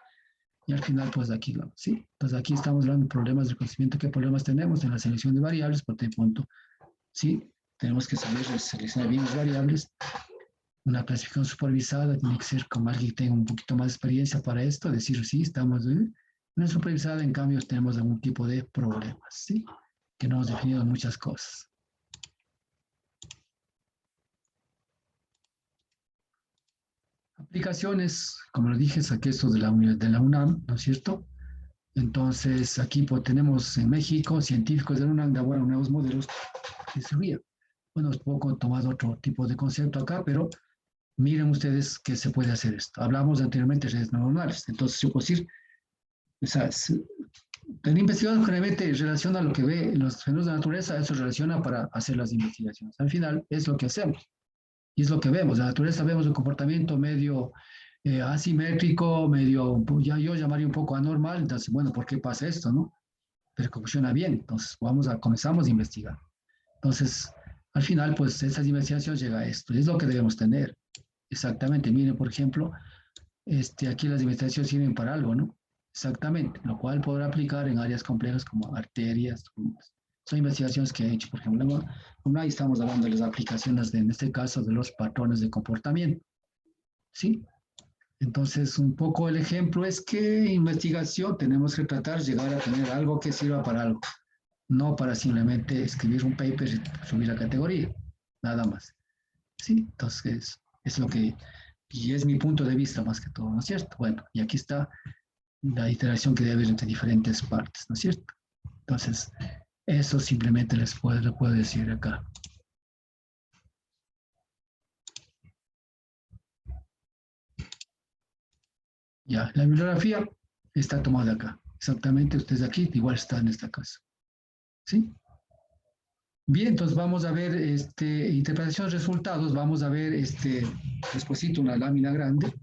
Y al final, pues aquí, ¿sí? Entonces, aquí estamos hablando de problemas de conocimiento. ¿Qué problemas tenemos en la selección de variables? Por de pronto, ¿sí? Tenemos que saber seleccionar bien las variables. Una clasificación supervisada tiene que ser con alguien que tenga un poquito más de experiencia para esto, decir, sí, estamos en una supervisada, en cambio tenemos algún tipo de problemas, ¿sí? Que no hemos definido muchas cosas. Aplicaciones, como lo dije, saqué esto de la UNAM, ¿no es cierto? Entonces, aquí pues, tenemos en México científicos de la UNAM elaboran nuevos modelos de cirugía. Bueno, es poco tomado otro tipo de concepto acá, pero miren ustedes que se puede hacer esto. Hablamos anteriormente de redes neuronales. Entonces, yo puedo decir, o sea, la investigación generalmente relaciona lo que ve los fenómenos de la naturaleza, eso relaciona para hacer las investigaciones. Al final, es lo que hacemos y es lo que vemos. La naturaleza vemos un comportamiento medio asimétrico, medio, ya yo llamaría un poco anormal. Entonces, bueno, ¿por qué pasa esto, no? Pero que funciona bien. Entonces, comenzamos a investigar. Entonces, al final, pues, estas investigaciones llega a esto. Es lo que debemos tener. Exactamente. Miren, por ejemplo, aquí las investigaciones sirven para algo, ¿no? Exactamente, lo cual podrá aplicar en áreas complejas como arterias. Son investigaciones que he hecho, por ejemplo, ahí estamos hablando de las aplicaciones, en este caso, de los patrones de comportamiento, ¿sí? Entonces, un poco el ejemplo es que investigación tenemos que tratar de llegar a tener algo que sirva para algo, no para simplemente escribir un paper y subir la categoría, nada más. Sí, entonces es lo que, y es mi punto de vista más que todo, ¿no es cierto? Bueno, y aquí está la iteración que debe haber entre diferentes partes, ¿no es cierto? Entonces, eso simplemente les puedo decir acá. Ya, la bibliografía está tomada acá. Exactamente, ustedes aquí, igual está en esta casa. ¿Sí? Bien, entonces vamos a ver interpretación de resultados. Vamos a ver despuésito una lámina grande.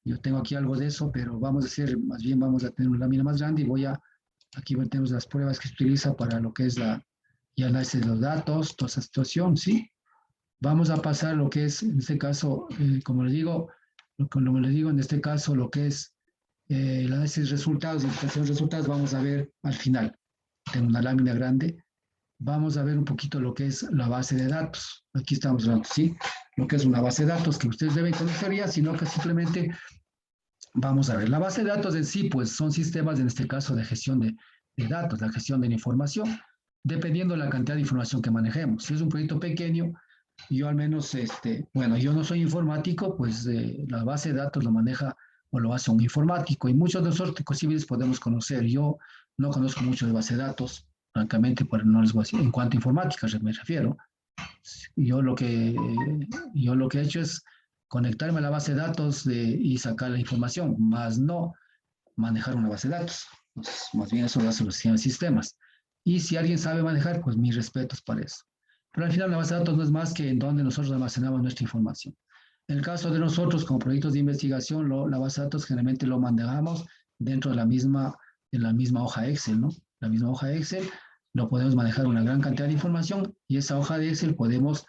Yo tengo aquí algo de eso, pero vamos a hacer, más bien vamos a tener una lámina más grande y aquí tenemos las pruebas que se utiliza para lo que es y análisis de los datos, toda esa situación, ¿sí? Vamos a pasar lo que es, en este caso, como les digo, en este caso, lo que es el análisis de resultados, interpretación de resultados, vamos a ver al final. Tengo una lámina grande. Vamos a ver un poquito lo que es la base de datos. Aquí estamos hablando, ¿sí? Lo que es una base de datos que ustedes deben conocer ya, sino que simplemente vamos a ver. La base de datos en sí, pues son sistemas, en este caso, de gestión de datos, la gestión de la información, dependiendo de la cantidad de información que manejemos. Si es un proyecto pequeño, yo al menos, bueno, yo no soy informático, pues la base de datos lo maneja o lo hace un informático y muchos de nosotros civiles podemos conocer. Yo no conozco mucho de base de datos, francamente, pero no les voy a decir, en cuanto a informática me refiero. Yo lo que, yo lo que he hecho es conectarme a la base de datos y sacar la información, más no manejar una base de datos. Entonces, más bien eso lo hacen los sistemas. Y si alguien sabe manejar, pues mis respetos para eso. Pero al final la base de datos no es más que en donde nosotros almacenamos nuestra información. En el caso de nosotros, como proyectos de investigación, la base de datos generalmente lo manejamos dentro de la misma hoja Excel, ¿no? La misma hoja Excel, lo podemos manejar una gran cantidad de información y esa hoja de Excel podemos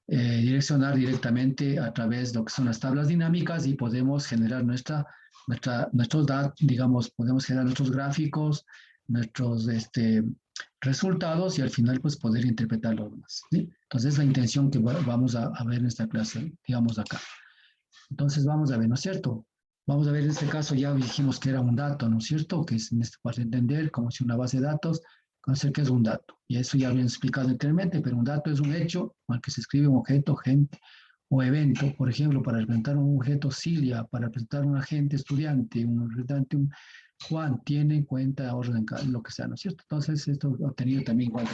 direccionar directamente a través de lo que son las tablas dinámicas y podemos generar nuestros datos, digamos, podemos generar nuestros gráficos, nuestros resultados y al final pues poder interpretar los demás, ¿sí? Entonces es la intención que vamos a ver en esta clase, digamos acá. Entonces vamos a ver, ¿no es cierto? Vamos a ver en este caso ya dijimos que era un dato, ¿no es cierto? Que es en este para entender como si una base de datos, conocer qué es un dato. Y eso ya lo he explicado anteriormente, pero un dato es un hecho al que se escribe un objeto, gente o evento. Por ejemplo, para representar un objeto Cilia, para representar un agente estudiante, Juan tiene cuenta, orden, lo que sea, ¿no es cierto? Entonces, esto obtenido también igual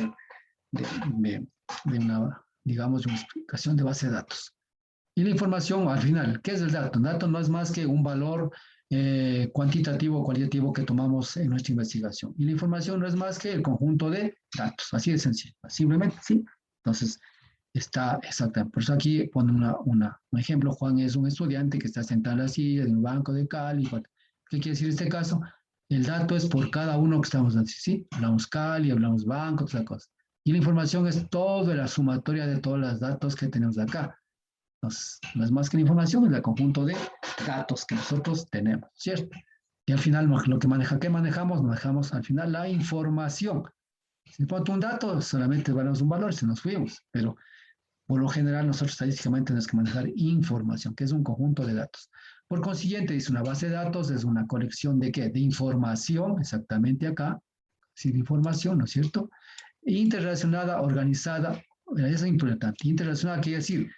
de una, digamos, una explicación de base de datos. Y la información, al final, ¿qué es el dato? El dato no es más que un valor cuantitativo o cualitativo que tomamos en nuestra investigación. Y la información no es más que el conjunto de datos, así de sencillo, simplemente, ¿sí? Entonces, está exactamente. Por eso aquí pone un ejemplo. Juan es un estudiante que está sentado en la silla de un banco de Cali. ¿Qué quiere decir este caso? El dato es por cada uno que estamos dando, ¿sí? Hablamos Cali, hablamos banco, otra cosa. Y la información es toda la sumatoria de todos los datos que tenemos acá. Entonces, no es más que la información, es el conjunto de datos que nosotros tenemos, ¿cierto? Y al final, lo que maneja, ¿qué manejamos? Manejamos al final la información. Si pongo un dato, solamente valemos un valor si nos fuimos, pero por lo general, nosotros estadísticamente tenemos que manejar información, que es un conjunto de datos. Por consiguiente, dice una base de datos, es una colección de qué? De información, exactamente acá, sí, de información, ¿no es cierto? Interrelacionada, organizada, eso es importante. Interrelacionada quiere decir,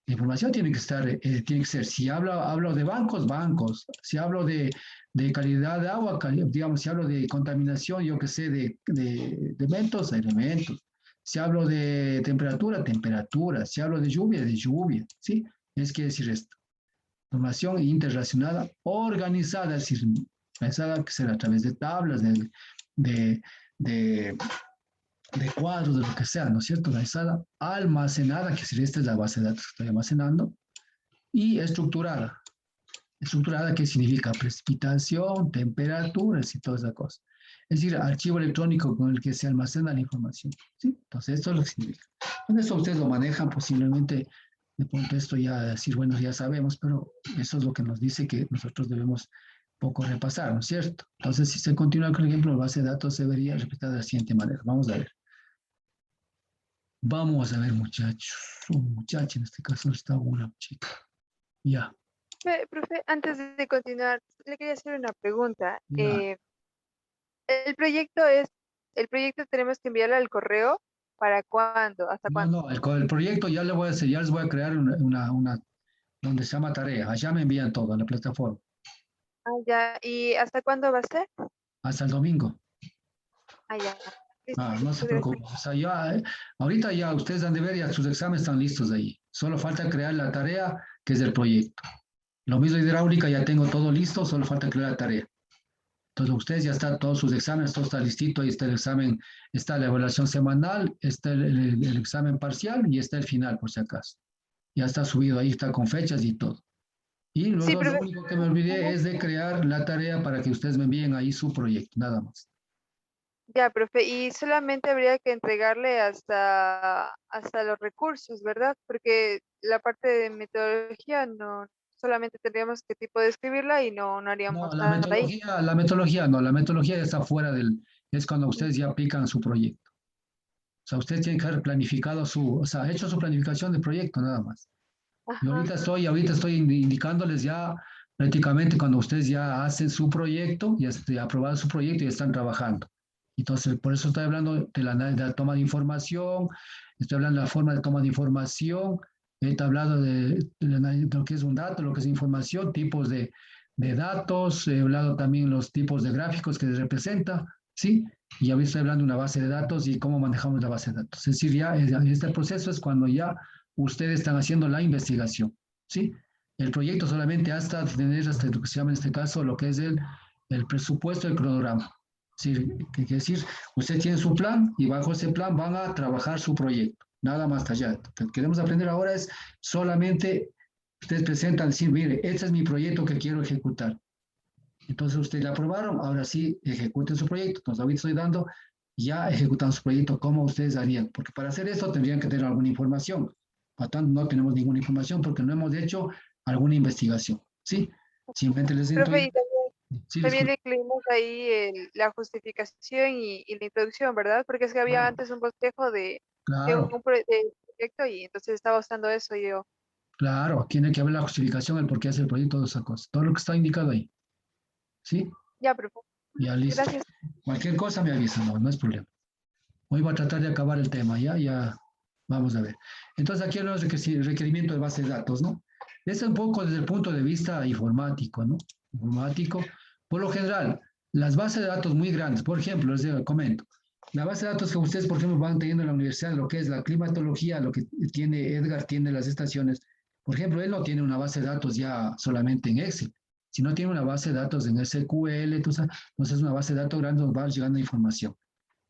la información tiene que estar, tiene que ser, si hablo de bancos, bancos. Si hablo de calidad de agua, digamos, si hablo de contaminación, yo que sé, de elementos, elementos. Si hablo de temperatura, temperatura. Si hablo de lluvia, ¿sí? Es que decir esto. Información interrelacionada, organizada, es decir, organizada que será a través de tablas, de, de de cuadros, de lo que sea, ¿no es cierto? Organizada, almacenada, que sería esta es la base de datos que estoy almacenando, y estructurada. Estructurada, ¿qué significa? Precipitación, temperaturas y toda esa cosa. Es decir, archivo electrónico con el que se almacena la información. ¿Sí? Entonces, esto es lo que significa. Con eso ustedes lo manejan posiblemente, de pronto esto ya decir, bueno, ya sabemos, pero eso es lo que nos dice que nosotros debemos poco repasar, ¿no es cierto? Entonces, si se continúa con el ejemplo, la base de datos se vería representada de la siguiente manera. Vamos a ver. Vamos a ver, muchachos. Un muchacho, en este caso está una chica. Ya, Profe, antes de continuar, le quería hacer una pregunta. ya. El proyecto el proyecto tenemos que enviarlo al correo. ¿Para cuándo? ¿Hasta No, cuándo? no, el proyecto ya le voy a hacer, ya les voy a crear donde se llama tarea. Allá me envían todo, a la plataforma. Ah, ya. ¿Y hasta cuándo va a ser? Hasta el domingo. Ah, ya. Listo, Ah, no se muchas preocupen. gracias. O sea, ya, ahorita ya ustedes han de ver, ya sus exámenes están listos ahí. Solo falta crear la tarea que es del proyecto. Lo mismo de hidráulica, ya tengo todo listo, solo falta crear la tarea. Entonces, ustedes ya están todos sus exámenes, todo está listito, ahí está el examen, está la evaluación semanal, está el examen parcial y está el final, por si acaso. Ya está subido ahí, está con fechas y todo. Y Sí, luego lo profe. único que me olvidé es de crear la tarea para que ustedes me envíen ahí su proyecto, nada más. Ya, profe. Y solamente habría que entregarle hasta los recursos, ¿verdad? Porque la parte de metodología no, solamente tendríamos que tipo de escribirla y no No, haríamos nada ahí. la metodología no, la metodología ya está fuera es cuando ustedes ya aplican su proyecto. O sea, ustedes tienen que haber planificado o sea, hecho su planificación de proyecto, nada más. Y Ajá. ahorita estoy indicándoles ya prácticamente cuando ustedes ya hacen su proyecto, ya aprobado su proyecto y están trabajando. Entonces, por eso estoy hablando de la toma de información, estoy hablando de la forma de toma de información, he hablado de lo que es un dato, lo que es información, tipos de datos, he hablado también los tipos de gráficos que se representa, ¿sí? Y ahorita estoy hablando de una base de datos y cómo manejamos la base de datos. Es decir, ya este proceso es cuando ya ustedes están haciendo la investigación, ¿sí? El proyecto solamente hasta tener, hasta lo que se llama en este caso, lo que es el presupuesto, el cronograma. ¿Sí? Que quiere decir, usted tiene su plan y bajo ese plan van a trabajar su proyecto. Nada más allá. Lo que queremos aprender ahora es solamente, ustedes presentan, decir, mire, este es mi proyecto que quiero ejecutar. Entonces ustedes le aprobaron, ahora sí ejecuten su proyecto. Entonces ahorita estoy dando ya ejecutando su proyecto, ¿cómo ustedes harían? Porque para hacer esto tendrían que tener alguna información. Por lo tanto, no tenemos ninguna información porque no hemos hecho alguna investigación. ¿Sí? Simplemente les Profe, intuyo. y también, Sí, les también escucho. incluimos ahí la justificación y la introducción, ¿verdad? Porque es que había antes un bosquejo de Claro, de proyecto y entonces estaba usando eso yo. claro. Tiene que haber la justificación, el por qué hace el proyecto, todas esas cosas. Todo lo que está indicado ahí. ¿Sí? Ya, profe. Ya listo. Gracias. Cualquier cosa me avisa, no, no es problema. Hoy va a tratar de acabar el tema, ya vamos a ver. Entonces aquí hablamos de requerimiento de base de datos, ¿no? Es un poco desde el punto de vista informático, ¿no? Informático. Por lo general, las bases de datos muy grandes, por ejemplo, les comento, la base de datos que ustedes, por ejemplo, van teniendo en la universidad, lo que es la climatología, lo que tiene Edgar, tiene las estaciones, por ejemplo, él no tiene una base de datos ya solamente en Excel, sino tiene una base de datos en SQL, entonces una base de datos grande nos va llegando información.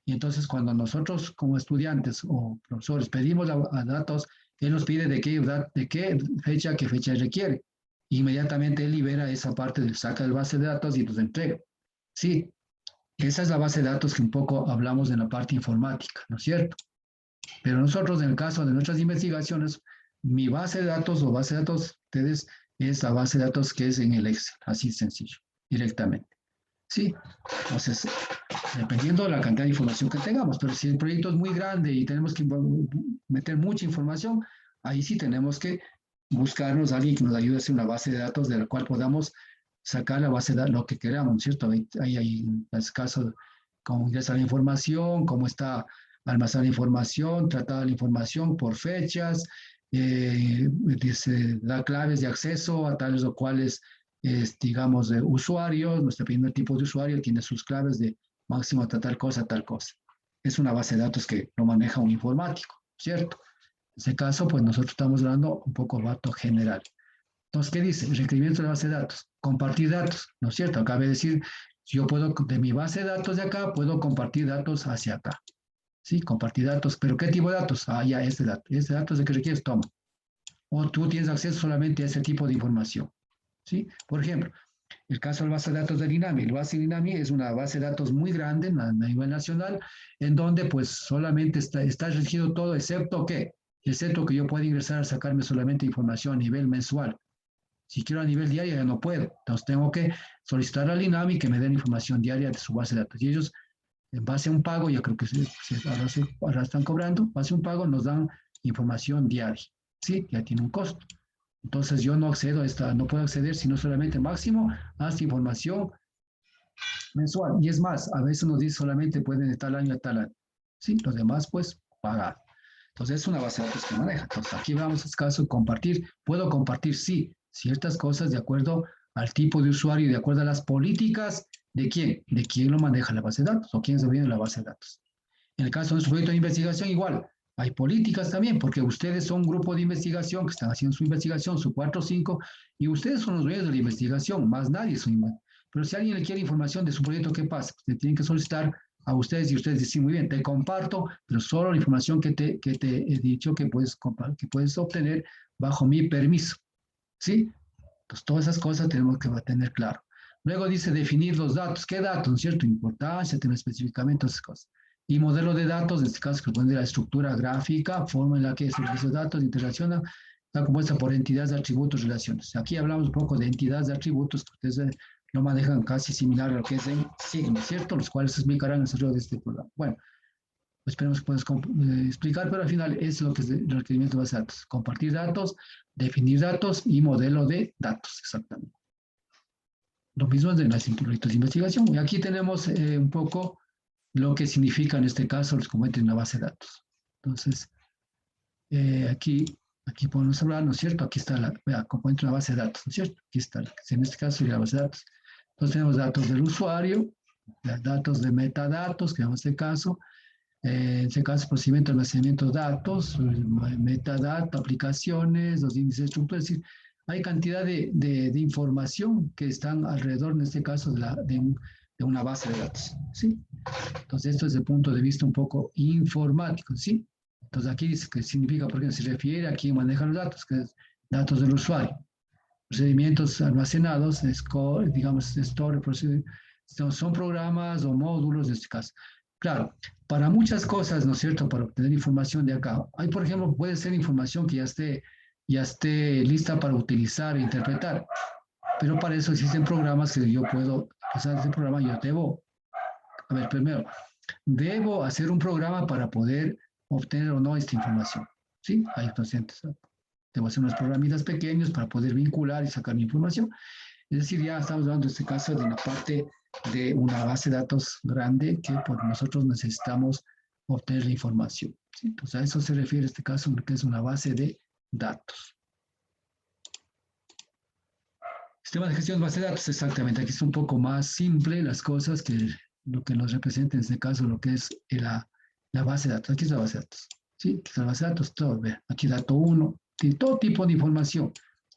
Y entonces cuando nosotros como estudiantes o profesores pedimos a datos, él nos pide de qué fecha requiere. Inmediatamente él libera esa parte, saca el base de datos y nos entrega. Sí, esa es la base de datos que un poco hablamos en la parte informática, ¿no es cierto? Pero nosotros, en el caso de nuestras investigaciones, mi base de datos o base de datos, ustedes, es la base de datos que es en el Excel, así sencillo, directamente. Sí, entonces, dependiendo de la cantidad de información que tengamos, pero si el proyecto es muy grande y tenemos que meter mucha información, ahí sí tenemos que buscarnos a alguien que nos ayude a hacer una base de datos de la cual podamos sacar la base de datos, lo que queramos, ¿cierto? Hay casos cómo ingresa la información, cómo está almacenada la información, tratada la información por fechas, da claves de acceso a tales o cuales, digamos, de usuarios, nos está pidiendo el tipo de usuario, tiene sus claves de máximo hasta tal cosa, tal cosa. Es una base de datos que lo maneja un informático, ¿cierto? En ese caso, pues nosotros estamos hablando un poco de dato general. Entonces, ¿qué dice? El requerimiento de la base de datos. Compartir datos, ¿no es cierto? Acaba de decir, yo puedo, de mi base de datos de acá, puedo compartir datos hacia acá. ¿Sí? Compartir datos. ¿Pero qué tipo de datos? Ah, ya, este dato. Este dato es el que requieres, toma. O tú tienes acceso solamente a ese tipo de información. ¿Sí? Por ejemplo, el caso de la base de datos del INAMI. La base del INAMI es una base de datos muy grande a nivel nacional, en donde pues solamente está regido todo, excepto que yo pueda ingresar a sacarme solamente información a nivel mensual. Si quiero a nivel diario ya no puedo. Entonces tengo que solicitar al INAMI que me den información diaria de su base de datos. Y ellos, en base a un pago, ya creo que ahora están cobrando, en base a un pago nos dan información diaria. Sí, ya tiene un costo. Entonces yo no accedo a esta, no puedo acceder sino solamente máximo a esta información mensual. Y es más, a veces nos dice solamente pueden de tal año a tal año. Sí, los demás pues pagar. Entonces es una base de datos que maneja. Entonces aquí vamos a este caso compartir. Puedo compartir, sí, ciertas cosas de acuerdo al tipo de usuario y de acuerdo a las políticas de quién, lo maneja la base de datos o quién se viene la base de datos. En el caso de nuestro proyecto de investigación, igual, hay políticas también, porque ustedes son un grupo de investigación que están haciendo su investigación, su 4 o 5, y ustedes son los dueños de la investigación, más nadie son. Pero si alguien le quiere información de su proyecto, ¿qué pasa? Usted tiene que solicitar a ustedes y ustedes dicen, muy bien, te comparto, pero solo la información que te he dicho que puedes obtener bajo mi permiso. ¿Sí? Entonces, todas esas cosas tenemos que tener claro. Luego dice definir los datos. ¿Qué datos? ¿Cierto? Importancia, tener especificamente esas cosas. Y modelo de datos, en este caso, que pone la estructura gráfica, forma en la que esos datos interaccionan, está compuesta por entidades, atributos, relaciones. Aquí hablamos un poco de entidades de atributos, que ustedes lo manejan casi similar a lo que es en signos, ¿cierto? Los cuales se explicarán en el desarrollo de este programa. Bueno, pues esperemos que puedas explicar, pero al final es lo que es el requerimiento de base de datos. Compartir datos, definir datos y modelo de datos, exactamente. Lo mismo es de las proyectos de investigación. Y aquí tenemos un poco lo que significa en este caso los componentes en la base de datos. Entonces, aquí podemos hablar, ¿no es cierto? Aquí está la componente de la base de datos, ¿no es cierto? Aquí está, en este caso sería la base de datos. Entonces tenemos datos del usuario, datos de metadatos, que en este caso, procedimiento de almacenamiento de datos, metadata, aplicaciones, los índices de estructura, es decir, hay cantidad de información que están alrededor, en este caso, de una base de datos, ¿sí? Entonces, esto es desde el punto de vista un poco informático, ¿sí? Entonces, aquí dice que significa, porque se refiere a quién maneja los datos, que es datos del usuario. Procedimientos almacenados, digamos, son programas o módulos, en este caso. Claro, para muchas cosas, ¿no es cierto?, para obtener información de acá. Hay, por ejemplo, puede ser información que ya esté lista para utilizar e interpretar, pero para eso existen programas que yo puedo, usar este programa, primero, debo hacer un programa para poder obtener o no esta información, ¿sí? Hay docentes, debo hacer unos programitas pequeños para poder vincular y sacar mi información. Es decir, ya estamos hablando en este caso de una parte de una base de datos grande que por nosotros necesitamos obtener la información, ¿sí? Entonces a eso se refiere este caso, que es una base de datos. Sistema de gestión de base de datos, exactamente. Aquí es un poco más simple las cosas que lo que nos representa en este caso lo que es la base de datos. Aquí es la base de datos. ¿Sí? Aquí está la base de datos, todo. Ve. Aquí dato 1, tiene todo tipo de información.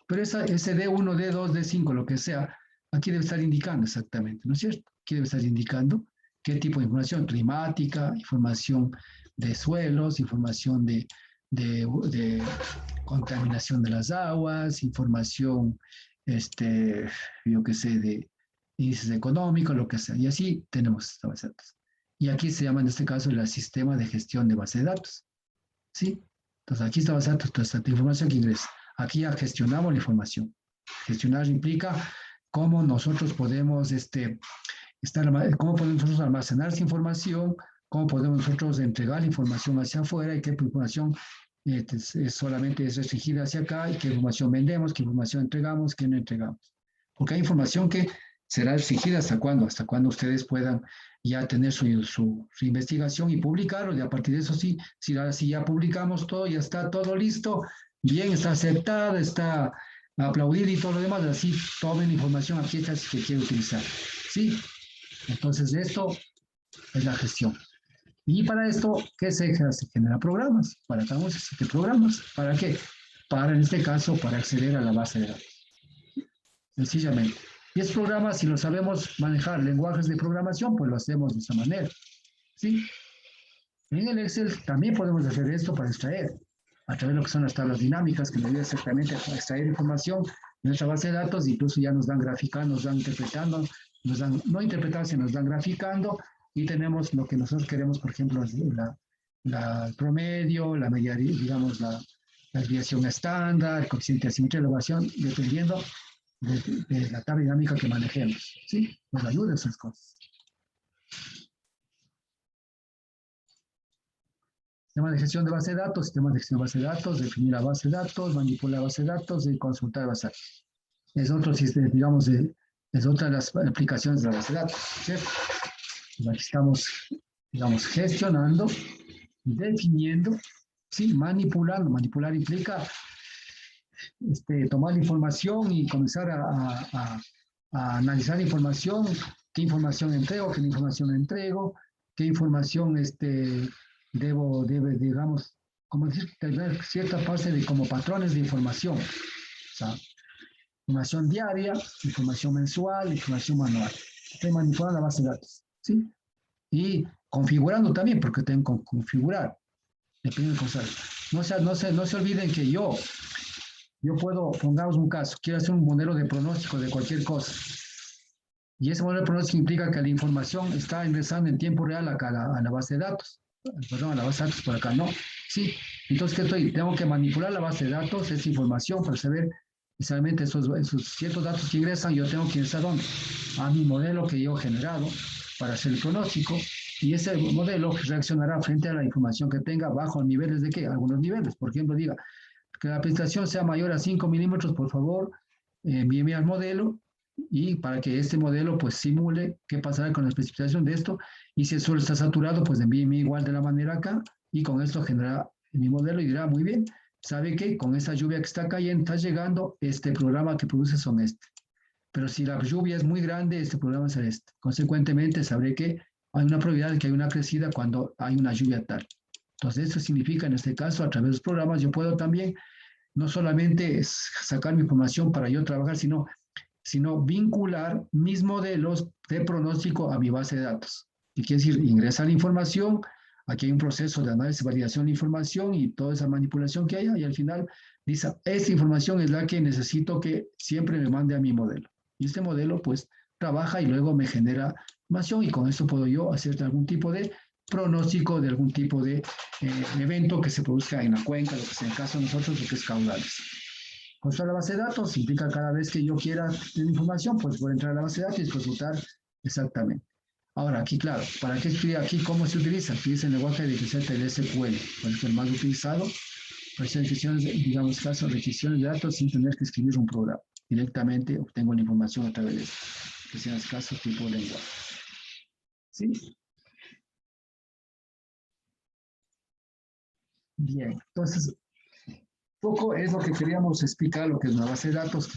Pero ese D1, D2, D5, lo que sea, aquí debe estar indicando exactamente, ¿no es cierto? Aquí debe estar indicando qué tipo de información climática, información de suelos, información de contaminación de las aguas, información yo qué sé, de índices económicos, lo que sea. Y así tenemos esta base de datos. Y aquí se llama en este caso el sistema de gestión de base de datos. ¿Sí? Entonces aquí está base de datos, toda esta información que ingresa. Aquí ya gestionamos la información. Gestionar implica cómo nosotros podemos cómo podemos nosotros almacenar esa información, cómo podemos nosotros entregar la información hacia afuera y qué información solamente es restringida hacia acá y qué información vendemos, qué información entregamos, qué no entregamos. Porque hay información que será restringida hasta cuando ustedes puedan ya tener su investigación y publicarlo. Y a partir de eso, sí, si ya publicamos todo, ya está todo listo, bien, está aceptada, está aplaudida y todo lo demás, así tomen información aquí hecha si que quiere utilizar. Sí, entonces esto es la gestión. Y para esto, ¿qué se genera programas? Para cada uno se existen programas. ¿Para qué? Para, en este caso, para acceder a la base de datos. Sencillamente. Y esos programas, si lo sabemos manejar lenguajes de programación, pues lo hacemos de esa manera. ¿Sí? En el Excel también podemos hacer esto para extraer, a través de lo que son las tablas dinámicas, que nos ayuda exactamente a extraer información de nuestra base de datos, incluso ya nos dan graficando, nos dan interpretando, nos dan, no interpretando, sino nos dan graficando, y tenemos lo que nosotros queremos, por ejemplo, el promedio, la media, digamos, la desviación estándar, el coeficiente de asimetría de elevación, dependiendo de la tabla dinámica que manejemos. ¿Sí? Nos ayuda esas cosas. Sistema de gestión de base de datos, sistema de gestión de base de datos, definir la base de datos, manipular la base de datos y consultar base de datos. Es otro sistema, digamos, es otra de las aplicaciones de la base de datos, ¿cierto? Pues aquí estamos, digamos, gestionando, definiendo, sí, manipulando. Manipular implica tomar la información y comenzar a analizar la información, qué información entrego, qué información no entrego, qué información digamos, como decir, tener cierta fase de como patrones de información. O sea, información diaria, información mensual, información manual. Estoy manipulando la base de datos, ¿sí? Y configurando también, porque tengo que configurar, dependiendo de cosas. No se olviden que yo puedo, pongamos un caso, quiero hacer un modelo de pronóstico de cualquier cosa. Y ese modelo de pronóstico implica que la información está ingresando en tiempo real acá a la base de datos. Perdón, a la base de datos por acá, no. Sí, entonces, ¿qué estoy? Tengo que manipular la base de datos, esa información, para saber precisamente esos ciertos datos que ingresan, yo tengo que ingresar ¿dónde? A mi modelo que yo he generado para hacer el pronóstico, y ese modelo reaccionará frente a la información que tenga bajo niveles de ¿qué? Algunos niveles. Por ejemplo, diga, que la precipitación sea mayor a 5 milímetros, por favor, envíeme al modelo y para que este modelo pues simule qué pasará con la precipitación de esto, y si el suelo está saturado, pues envíeme igual de la manera acá, y con esto genera mi modelo y dirá, muy bien, sabe que con esa lluvia que está cayendo, está llegando, este programa que produce son este. Pero si la lluvia es muy grande, este programa será este. Consecuentemente, sabré que hay una probabilidad de que hay una crecida cuando hay una lluvia tal. Entonces, esto significa, en este caso, a través de los programas, yo puedo también no solamente sacar mi información para yo trabajar, sino vincular mis modelos de pronóstico a mi base de datos. Y quiere decir, ingresa la información, aquí hay un proceso de análisis, validación de información y toda esa manipulación que haya, y al final dice, esta información es la que necesito que siempre me mande a mi modelo. Y este modelo, pues, trabaja y luego me genera información, y con esto puedo yo hacer algún tipo de pronóstico de algún tipo de evento que se produzca en la cuenca, lo que sea en el caso de nosotros, lo que es caudales. Consultar la base de datos implica cada vez que yo quiera tener información, pues voy a entrar a la base de datos y consultar exactamente. Ahora, aquí, claro, ¿para qué estoy aquí? ¿Cómo se utiliza? Utiliza el lenguaje de requisiciones del SQL, es el más utilizado para hacer requisiciones, digamos, caso requisiciones de datos sin tener que escribir un programa. Directamente obtengo la información a través de eso, que sea el caso tipo de lenguaje. ¿Sí? Bien, entonces, poco es lo que queríamos explicar, lo que es una base de datos.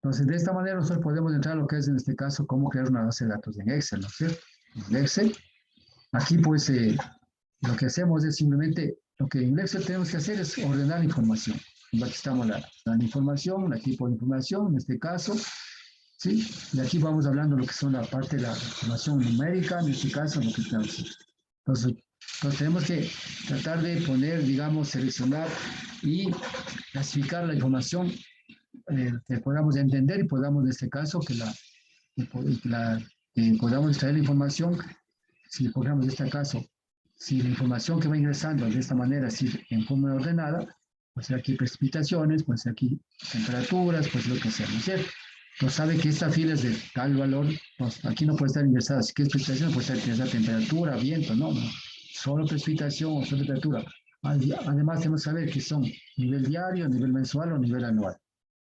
Entonces, de esta manera nosotros podemos entrar a lo que es en este caso cómo crear una base de datos en Excel, ¿no es cierto? En Excel, aquí pues lo que hacemos es simplemente, lo que en Excel tenemos que hacer es ordenar la información. Aquí estamos la información, el tipo de información, en este caso, ¿sí? Y aquí vamos hablando de lo que son la parte de la información numérica, en este caso, lo que estamos. Entonces tenemos que tratar de poner, digamos, seleccionar y clasificar la información que podamos entender y podamos, en este caso, que podamos extraer la información, si podamos, en este caso, si la información que va ingresando de esta manera, si en forma ordenada, pues aquí precipitaciones, pues aquí temperaturas, pues lo que sea, ¿no es cierto? Entonces sabe que esta fila es de tal valor, pues aquí no puede estar ingresada, si quieres precipitación, puede estar ingresada temperatura, viento, no, solo precipitación o solo temperatura. Además, tenemos que saber que son nivel diario, nivel mensual o nivel anual.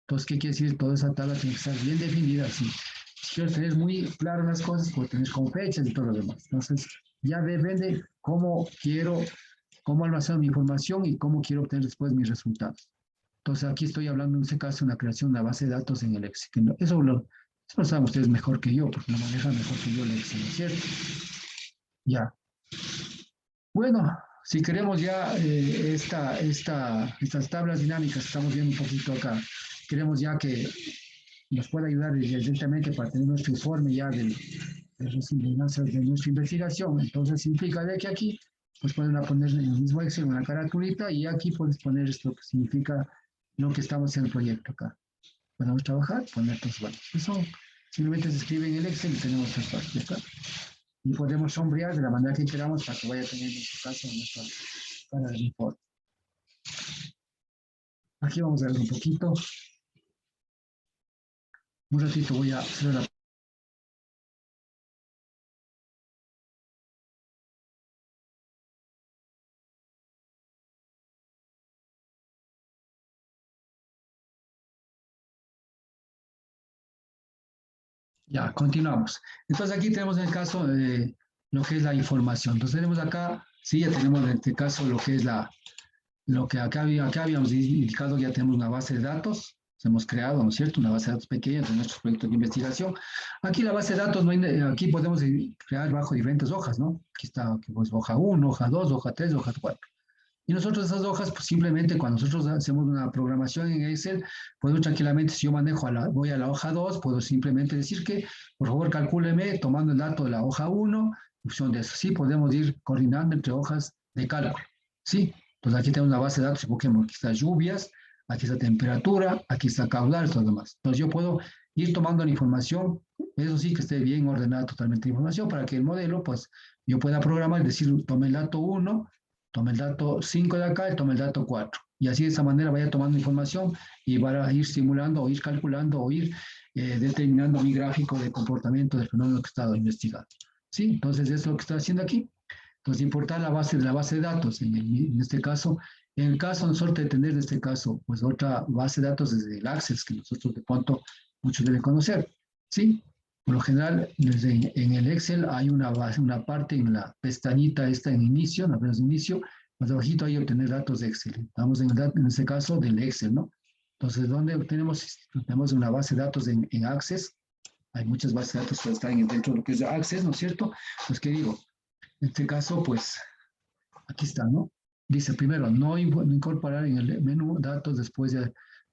Entonces, ¿qué quiere decir? Toda esa tabla tiene que estar bien definida. Así. Si quiero tener muy claro las cosas, pues tener con fechas y todo lo demás. Entonces, ya depende cómo almaceno mi información y cómo quiero obtener después mis resultados. Entonces, aquí estoy hablando en este caso de una creación de una base de datos en el Excel. Que no, eso lo saben ustedes mejor que yo, porque lo manejan mejor que yo el Excel, ¿no es cierto? Ya. Bueno, si queremos ya estas tablas dinámicas, estamos viendo un poquito acá, queremos ya que nos pueda ayudar directamente para tener nuestro informe ya de nuestra investigación. Entonces implica de que aquí pues pueden poner en el mismo Excel una caratulita y aquí puedes poner esto que significa lo que estamos en el proyecto acá. Podemos trabajar, poner todos los eso simplemente se escribe en el Excel y tenemos estas partes. Y podemos sombrear de la manera que queramos para que vaya a tener en este caso nuestra para el informe. Aquí vamos a ver un poquito. Un ratito voy a hacer la... Ya, continuamos. Entonces aquí tenemos el caso de lo que es la información. Entonces tenemos acá, sí, ya tenemos en este caso lo que es lo que acá habíamos indicado, ya tenemos una base de datos, hemos creado, ¿no es cierto?, una base de datos pequeña de nuestros proyectos de investigación. Aquí la base de datos, aquí podemos crear bajo diferentes hojas, ¿no? Aquí está pues, hoja 1, hoja 2, hoja 3, hoja 4. Y nosotros esas hojas, pues simplemente cuando nosotros hacemos una programación en Excel, puedo tranquilamente, si yo voy a la hoja 2, puedo simplemente decir que, por favor, calcúleme tomando el dato de la hoja 1, función de eso. Sí, podemos ir coordinando entre hojas de cálculo. Sí, entonces aquí tenemos una base de datos, Pokémon, aquí está lluvias, aquí está temperatura, aquí está caudal, todo lo demás. Entonces yo puedo ir tomando la información, eso sí que esté bien ordenada totalmente la información, para que el modelo, pues, yo pueda programar, decir, tome el dato 1, tome el dato 5 de acá y tome el dato 4. Y así de esa manera vaya tomando información y va a ir simulando o ir calculando o ir determinando mi gráfico de comportamiento del fenómeno que he estado investigando. ¿Sí? Entonces, eso es lo que estoy haciendo aquí. Entonces, importar la base de datos, en este caso, en el caso nosotros de tener, en este caso, pues otra base de datos desde el Access, que nosotros de pronto muchos deben conocer. ¿Sí? Por lo general, en el Excel hay una parte en la pestañita esta en inicio, en la pestaña de inicio, más abajito hay obtener datos de Excel. Estamos en este caso del Excel, ¿no? Entonces, ¿dónde obtenemos? Tenemos una base de datos en Access. Hay muchas bases de datos que están dentro de lo que es Access, ¿no es cierto? Pues, ¿qué digo? En este caso, pues, aquí está, ¿no? Dice primero, no incorporar en el menú datos después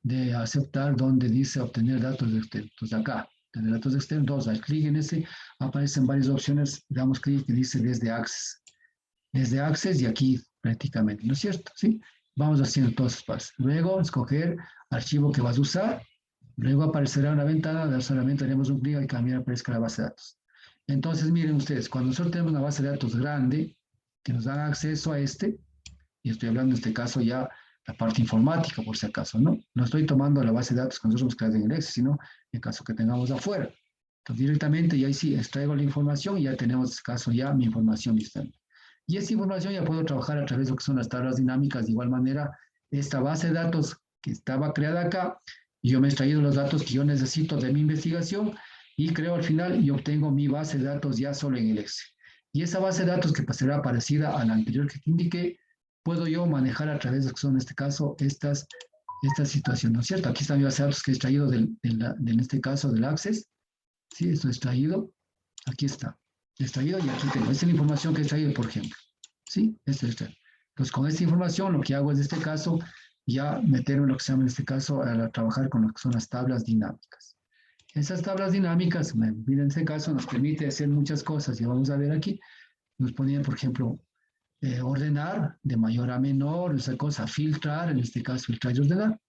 de aceptar donde dice obtener datos de usted. Entonces, acá de datos externos, al clic en ese, aparecen varias opciones, damos clic que dice desde Access. Desde Access y aquí prácticamente, ¿no es cierto? ¿Sí? Vamos haciendo todos los pasos. Luego, escoger archivo que vas a usar. Luego aparecerá una ventana, solamente haremos un clic y cambiar, aparezca la base de datos. Entonces, miren ustedes, cuando nosotros tenemos una base de datos grande, que nos dan acceso a y estoy hablando en este caso ya la parte informática, por si acaso, ¿no? No estoy tomando la base de datos que nosotros hemos creado en el Excel, sino en caso que tengamos afuera. Entonces, directamente, y ahí sí, extraigo la información y ya tenemos, en este caso, ya mi información lista. Y esta información ya puedo trabajar a través de lo que son las tablas dinámicas. De igual manera, esta base de datos que estaba creada acá, yo me he extraído los datos que yo necesito de mi investigación y creo al final y obtengo mi base de datos ya solo en el Excel. Y esa base de datos que será parecida a la anterior que te indiqué, puedo yo manejar a través de lo que son, en este caso, estas esta situación, ¿no es cierto? Aquí están mi base de datos que he extraído en este caso del Access. Sí, esto es extraído. Aquí está. Extraído y aquí tengo. Esta es la información que he extraído, por ejemplo. Sí, esta es. Entonces, con esta información, lo que hago es, en este caso, ya meterme lo que se llama, en este caso, a trabajar con lo que son las tablas dinámicas. Esas tablas dinámicas, en este caso, nos permite hacer muchas cosas. Y vamos a ver aquí. Nos ponían, por ejemplo, ordenar de mayor a menor, esa cosa, filtrar, en este caso, filtrar y ordenar.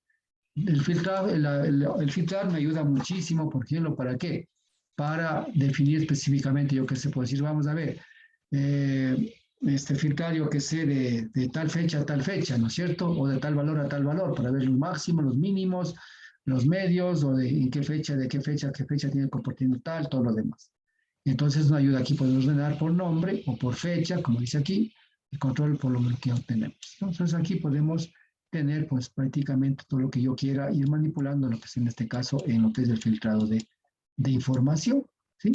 El filtrar me ayuda muchísimo, por ejemplo, ¿para qué? Para definir específicamente, yo qué sé, puedo decir, vamos a ver, filtrar, yo qué sé, de tal fecha a tal fecha, ¿no es cierto? O de tal valor a tal valor, para ver los máximos, los mínimos, los medios, o de en qué fecha, de qué fecha tiene el comportamiento tal, todo lo demás. Entonces nos ayuda aquí, podemos ordenar por nombre o por fecha, como dice aquí, el control por lo que obtenemos. Entonces aquí podemos tener pues prácticamente todo lo que yo quiera ir manipulando, lo que es en este caso, en lo que es el filtrado de información, ¿sí?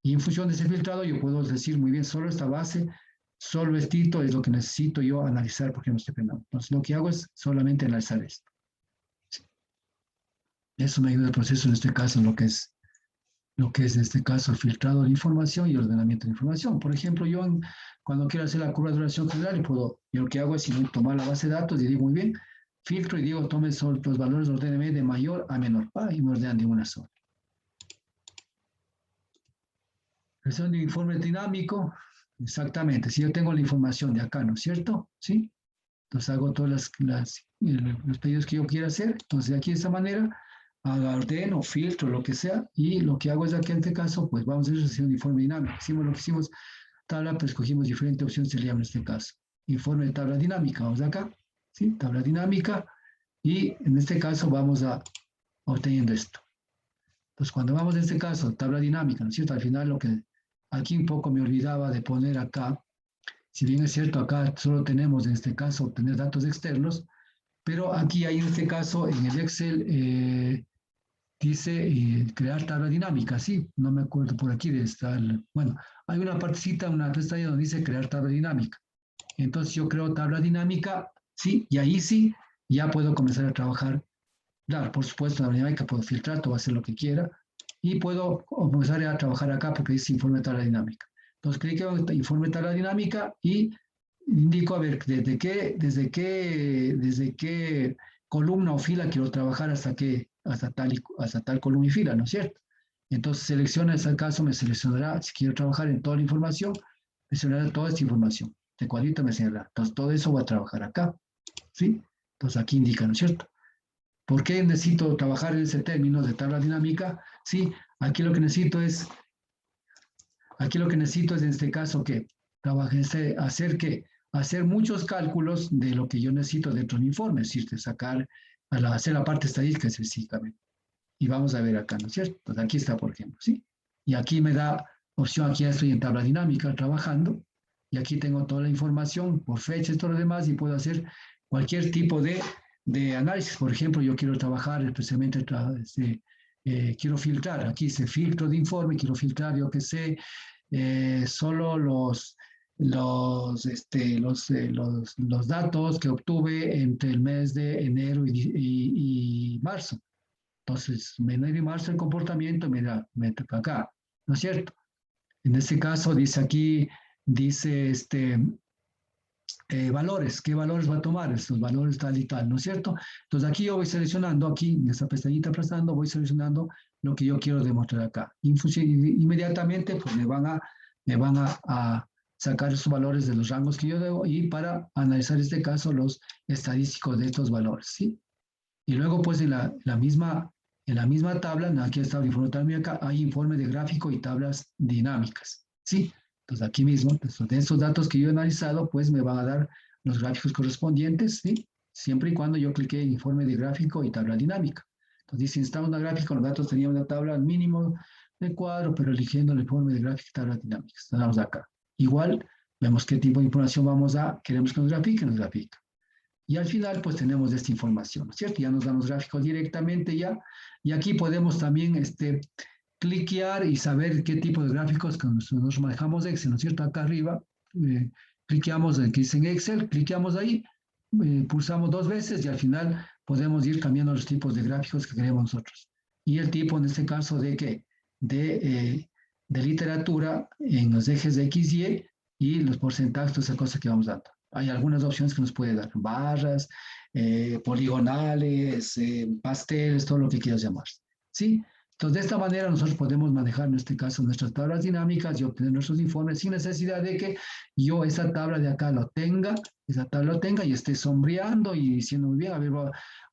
Y en función de ese filtrado yo puedo decir muy bien, solo esta base, solo esto es lo que necesito yo analizar porque no estoy penado. Entonces lo que hago es solamente analizar esto. ¿Sí? Eso me ayuda el proceso en este caso, lo que es en este caso el filtrado de información y el ordenamiento de información. Por ejemplo, cuando quiero hacer la curva de duración general, yo lo que hago es tomar la base de datos y digo muy bien, filtro y digo, tome los valores, ordéneme de mayor a menor, y me ordenan de una sola. Creación de informe dinámico, exactamente, si yo tengo la información de acá, ¿no es cierto? ¿Sí? Entonces hago todos los pedidos que yo quiera hacer, entonces aquí de esta manera ordeno, filtro, lo que sea, y lo que hago es aquí en este caso, pues vamos a hacer un informe dinámico. Hicimos lo que hicimos, tabla, pues escogimos diferentes opciones, se le llama en este caso. Informe de tabla dinámica, vamos acá, ¿sí? Tabla dinámica, y en este caso vamos a obteniendo esto. Entonces cuando vamos en este caso, tabla dinámica, ¿no es cierto? Al final aquí un poco me olvidaba de poner acá, si bien es cierto, acá solo tenemos en este caso obtener datos externos, pero aquí hay en este caso en el Excel, dice crear tabla dinámica, sí, no me acuerdo por aquí de estar, bueno, hay una partecita, una pestaña donde dice crear tabla dinámica. Entonces yo creo tabla dinámica, sí, y ahí sí, ya puedo comenzar a trabajar. Claro, por supuesto, tabla dinámica puedo filtrar, todo hacer lo que quiera, y puedo comenzar a trabajar acá porque dice informe de tabla dinámica. Entonces clico en informe de tabla dinámica y indico, a ver, desde qué columna o fila quiero trabajar hasta tal columna y fila, ¿no es cierto? Entonces selecciona, en este caso me seleccionará, si quiero trabajar en toda la información, me seleccionará toda esta información. De cuadrito me señalará. Entonces todo eso va a trabajar acá, ¿sí? Entonces aquí indica, ¿no es cierto? ¿Por qué necesito trabajar en ese término de tabla dinámica? Sí, aquí lo que necesito es en este caso que trabaje, hacer muchos cálculos de lo que yo necesito dentro del informe, es decir, hacer la parte estadística específicamente. Y vamos a ver acá, ¿no es cierto? Entonces aquí está, por ejemplo, ¿sí? Y aquí me da opción, aquí ya estoy en tabla dinámica trabajando, y aquí tengo toda la información por fecha y todo lo demás, y puedo hacer cualquier tipo de análisis. Por ejemplo, yo quiero trabajar especialmente, quiero filtrar, aquí dice filtro de informe, quiero filtrar, yo qué sé, solo los datos que obtuve entre el mes de enero y marzo. Entonces, enero y marzo el comportamiento, mira, me toca acá, ¿no es cierto? En este caso dice aquí, dice valores, ¿qué valores va a tomar? Estos valores tal y tal, ¿no es cierto? Entonces aquí yo voy seleccionando, aquí en esta pestañita aplastando, voy seleccionando lo que yo quiero demostrar acá. Inmediatamente pues me van a sacar esos valores de los rangos que yo debo y para analizar este caso los estadísticos de estos valores, ¿sí? Y luego pues en la misma tabla, aquí está el informe dinámica, hay informe de gráfico y tablas dinámicas, ¿sí? Entonces aquí mismo, de estos datos que yo he analizado, pues me van a dar los gráficos correspondientes, ¿sí? Siempre y cuando yo clique en informe de gráfico y tabla dinámica. Entonces, si necesitamos una gráfica, los datos tenían una tabla al mínimo de cuadro, pero eligiendo el informe de gráfico y tabla dinámica. Estamos acá. Igual, vemos qué tipo de información queremos que nos grafique. Y al final, pues tenemos esta información, ¿cierto? Ya nos dan los gráficos directamente ya. Y aquí podemos también cliquear y saber qué tipo de gráficos que nosotros manejamos Excel, ¿no es cierto? Acá arriba, cliqueamos en que dice en Excel, cliqueamos ahí, pulsamos 2 veces y al final podemos ir cambiando los tipos de gráficos que queremos nosotros. Y el tipo, en este caso, ¿de qué? De literatura en los ejes de X, y los porcentajes, toda esa cosa que vamos dando. Hay algunas opciones que nos puede dar, barras, poligonales, pasteles, todo lo que quieras llamar. ¿Sí? Entonces, de esta manera nosotros podemos manejar, en este caso, nuestras tablas dinámicas y obtener nuestros informes sin necesidad de que yo esa tabla de acá lo tenga, y esté sombreando y diciendo, muy bien, a ver,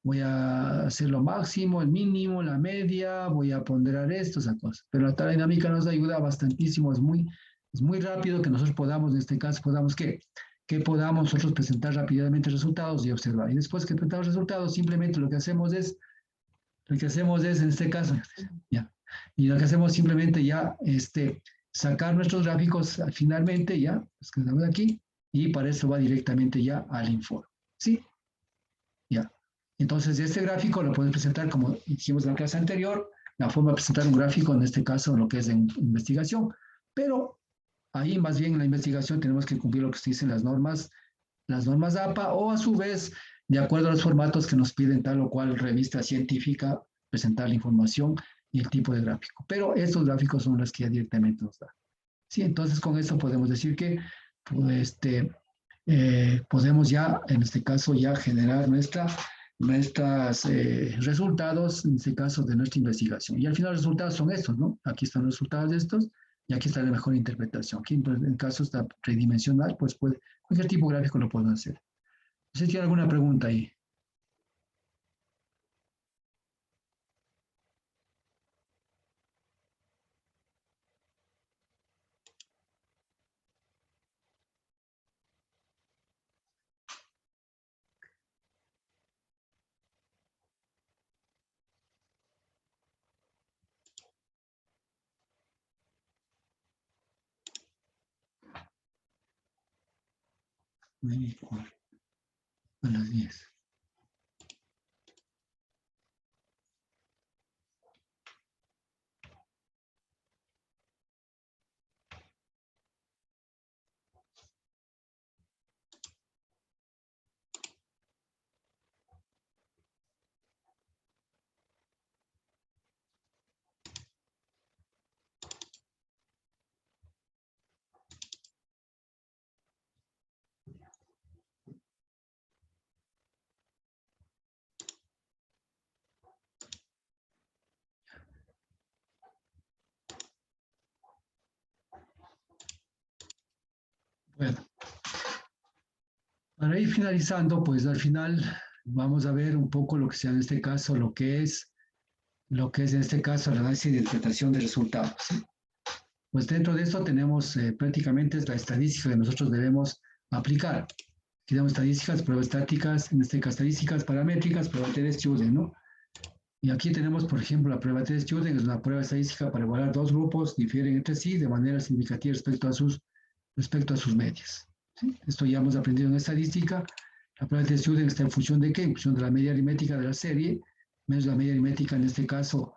voy a hacer lo máximo, el mínimo, la media, voy a ponderar esto, esa cosa. Pero la tabla dinámica nos ayuda bastantísimo, es muy rápido que nosotros podamos, en este caso, que podamos nosotros presentar rápidamente resultados y observar. Y después que presentamos resultados, simplemente lo que hacemos es, en este caso, ya, y lo que hacemos simplemente ya, sacar nuestros gráficos finalmente, ya, los que estamos aquí, y para eso va directamente ya al informe, ¿sí? Ya. Entonces, este gráfico lo puedes presentar como hicimos en la clase anterior, la forma de presentar un gráfico, en este caso, lo que es de investigación, pero ahí más bien en la investigación tenemos que cumplir lo que se dicen las normas APA, o a su vez, de acuerdo a los formatos que nos piden tal o cual revista científica, presentar la información y el tipo de gráfico. Pero estos gráficos son los que ya directamente nos dan. Sí, entonces con esto podemos decir que pues, podemos ya, en este caso, ya generar nuestros resultados, en este caso, de nuestra investigación. Y al final los resultados son estos, ¿no? Aquí están los resultados de estos, y aquí está la mejor interpretación. Aquí, en el caso está tridimensional, pues cualquier tipo gráfico lo pueden hacer. No sé si tiene alguna pregunta ahí. A las 10. Bueno, para ir finalizando, pues al final vamos a ver un poco lo que sea en este caso, lo que es en este caso el análisis de interpretación de resultados. ¿Sí? Pues dentro de esto tenemos prácticamente la estadística que nosotros debemos aplicar. Aquí tenemos estadísticas, pruebas estáticas, en este caso estadísticas paramétricas, prueba de Student, ¿no? Y aquí tenemos, por ejemplo, la prueba de Student, es una prueba estadística para evaluar dos grupos, difieren entre sí de manera significativa respecto a sus medias. ¿Sí? Esto ya hemos aprendido en estadística. La prueba de Student está en función de qué? En función de la media aritmética de la serie, menos la media aritmética en este caso,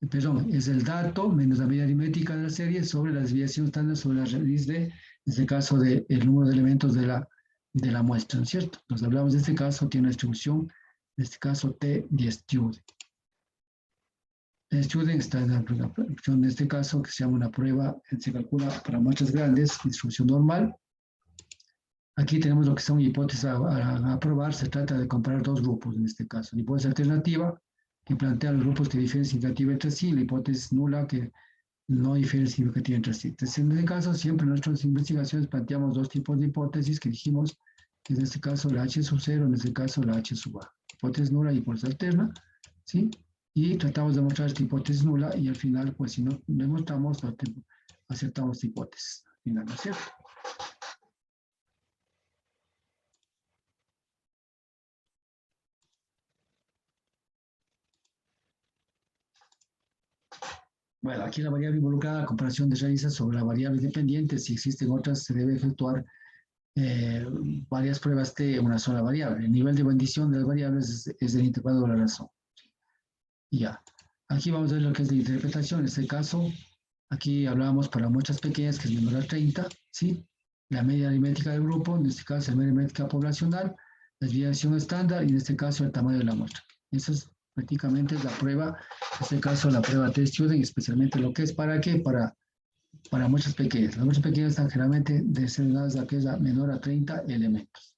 perdón, es el dato menos la media aritmética de la serie sobre la desviación estándar sobre la raíz de, en este caso, del número de elementos de la muestra, ¿no es cierto? Nos hablamos de este caso, tiene una distribución, en este caso T de Student. El Student está en la opción, en este caso, que se llama una prueba, se calcula para muestras grandes, distribución normal. Aquí tenemos lo que son hipótesis a probar. Se trata de comparar dos grupos, en este caso. La hipótesis alternativa, que plantea los grupos que difieren significativamente entre sí, la hipótesis nula, que no difieren significativamente entre sí. Entonces, en este caso, siempre en nuestras investigaciones planteamos dos tipos de hipótesis que dijimos, que en este caso la H sub 0, en este caso la H sub A. Hipótesis nula y hipótesis alterna, ¿sí? Y tratamos de mostrar esta hipótesis nula, y al final, pues si no demostramos, aceptamos esta hipótesis. Al final, ¿no es cierto? Bueno, aquí la variable involucrada, comparación de raíces sobre la variable dependiente. Si existen otras, se debe efectuar varias pruebas de una sola variable. El nivel de bendición de las variables es el intervalo de la razón. Ya. Aquí vamos a ver lo que es la interpretación. En este caso, aquí hablábamos para muestras pequeñas, que es menor a 30, ¿sí? La media aritmética del grupo, en este caso la media aritmética poblacional, desviación estándar y en este caso el tamaño de la muestra. Esa es prácticamente la prueba, en este caso la prueba test student, especialmente lo que es para qué, para muestras pequeñas. Las muestras pequeñas están generalmente designadas a que es menor a 30 elementos.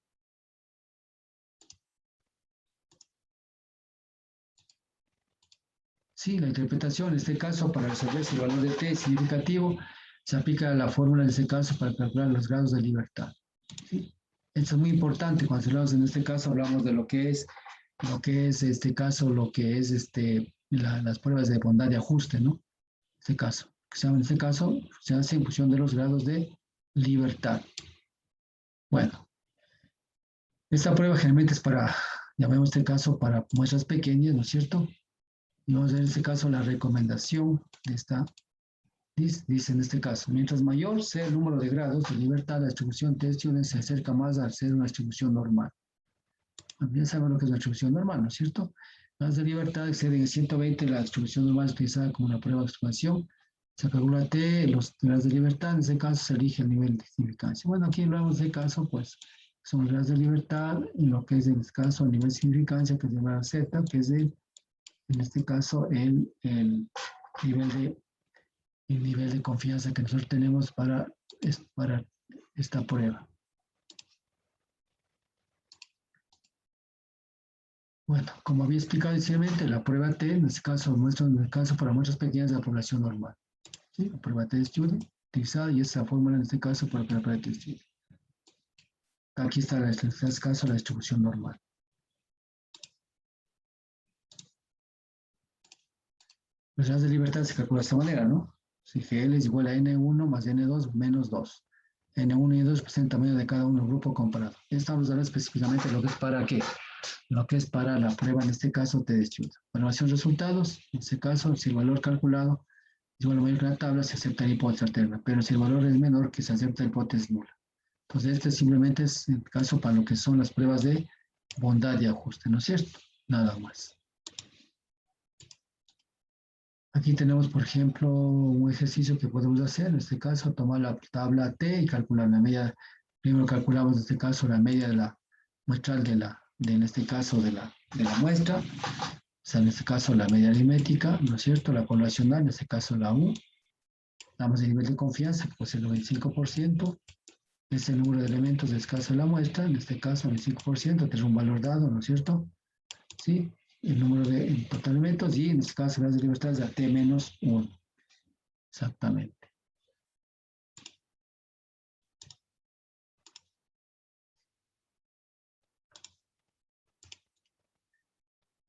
Sí, la interpretación en este caso para resolver si el valor de t es significativo, se aplica la fórmula en este caso para calcular los grados de libertad. ¿Sí? Eso es muy importante cuando hablamos en este caso, hablamos de lo que es este caso, lo que es las pruebas de bondad de ajuste, ¿no? Este caso. En este caso se hace en función de los grados de libertad. Bueno, esta prueba generalmente es para, llamemos este caso, para muestras pequeñas, ¿no es cierto? Y vamos a ver en este caso la recomendación de esta, dice en este caso, mientras mayor sea el número de grados de libertad, la distribución test student se acerca más a ser una distribución normal. También sabemos lo que es la distribución normal, ¿no es cierto? Las de libertad exceden en 120 la distribución normal utilizada como una prueba de expansión. Se calcula T, los grados de libertad, en ese caso se elige el nivel de significancia. Bueno, aquí lo vemos de caso, pues son los grados de libertad y lo que es en este caso el nivel de significancia, que es llamada Z, que es en este caso el nivel de confianza que nosotros tenemos para esta prueba. Bueno, como había explicado inicialmente, la prueba T, en este caso, para muestras pequeñas de la población normal. ¿Sí? La prueba T de estudio utilizada y esa fórmula en este caso para la prueba T de estudio. Aquí está, en este caso, la distribución normal. Los grados de libertad se calcula de esta manera, ¿no? Si GL es igual a N1 más N2 menos 2. N1 y N2 representan el tamaño de cada uno del grupo comparado. Estamos hablando específicamente de lo que es para qué. Lo que es para la prueba, en este caso, T de estudio. Evaluación de resultados, en este caso, si el valor calculado es igual o mayor que la tabla, se acepta la hipótesis alterna, pero si el valor es menor, que se acepta la hipótesis nula. Entonces, este simplemente es el caso para lo que son las pruebas de bondad y ajuste, ¿no es cierto? Nada más. Aquí tenemos, por ejemplo, un ejercicio que podemos hacer, en este caso, tomar la tabla T y calcular la media. Primero calculamos, en este caso, la media de la muestral en este caso, de la muestra. O sea, en este caso, la media aritmética, ¿no es cierto? La poblacional, en este caso, la U. Damos el nivel de confianza, que puede ser el 95%. Es el número de elementos del caso de la muestra, en este caso, el 5%, tener un valor dado, ¿no es cierto? Sí, el número de total elementos y en este caso las de libertad es de T menos 1. Exactamente.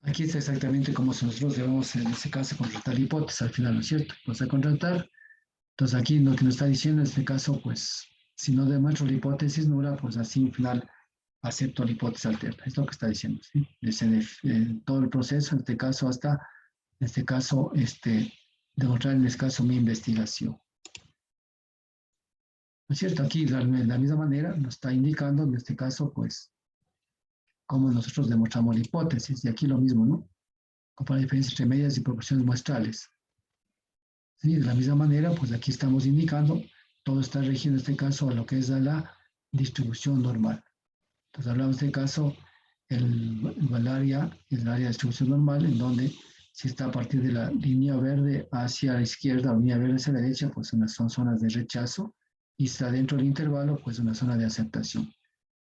Aquí está exactamente como nosotros debemos en este caso contratar la hipótesis al final, ¿no es cierto? Vamos a contratar. Entonces aquí lo que nos está diciendo en este caso, pues, si no demuestro la hipótesis nula, pues así al final acepto la hipótesis alterna. Es lo que está diciendo, ¿sí? Desde todo el proceso, en este caso hasta, demostrar en este caso mi investigación. ¿No es cierto? Aquí de la misma manera nos está indicando en este caso, pues, cómo nosotros demostramos la hipótesis. Y aquí lo mismo, ¿no? Comparar diferencias entre medias y proporciones muestrales. ¿Sí? De la misma manera, pues aquí estamos indicando, todo está regido en este caso a lo que es a la distribución normal. Entonces hablamos de este caso, el área es el área de distribución normal, en donde si está a partir de la línea verde hacia la izquierda o línea verde hacia la derecha, pues son zonas de rechazo, y está dentro del intervalo, pues una zona de aceptación.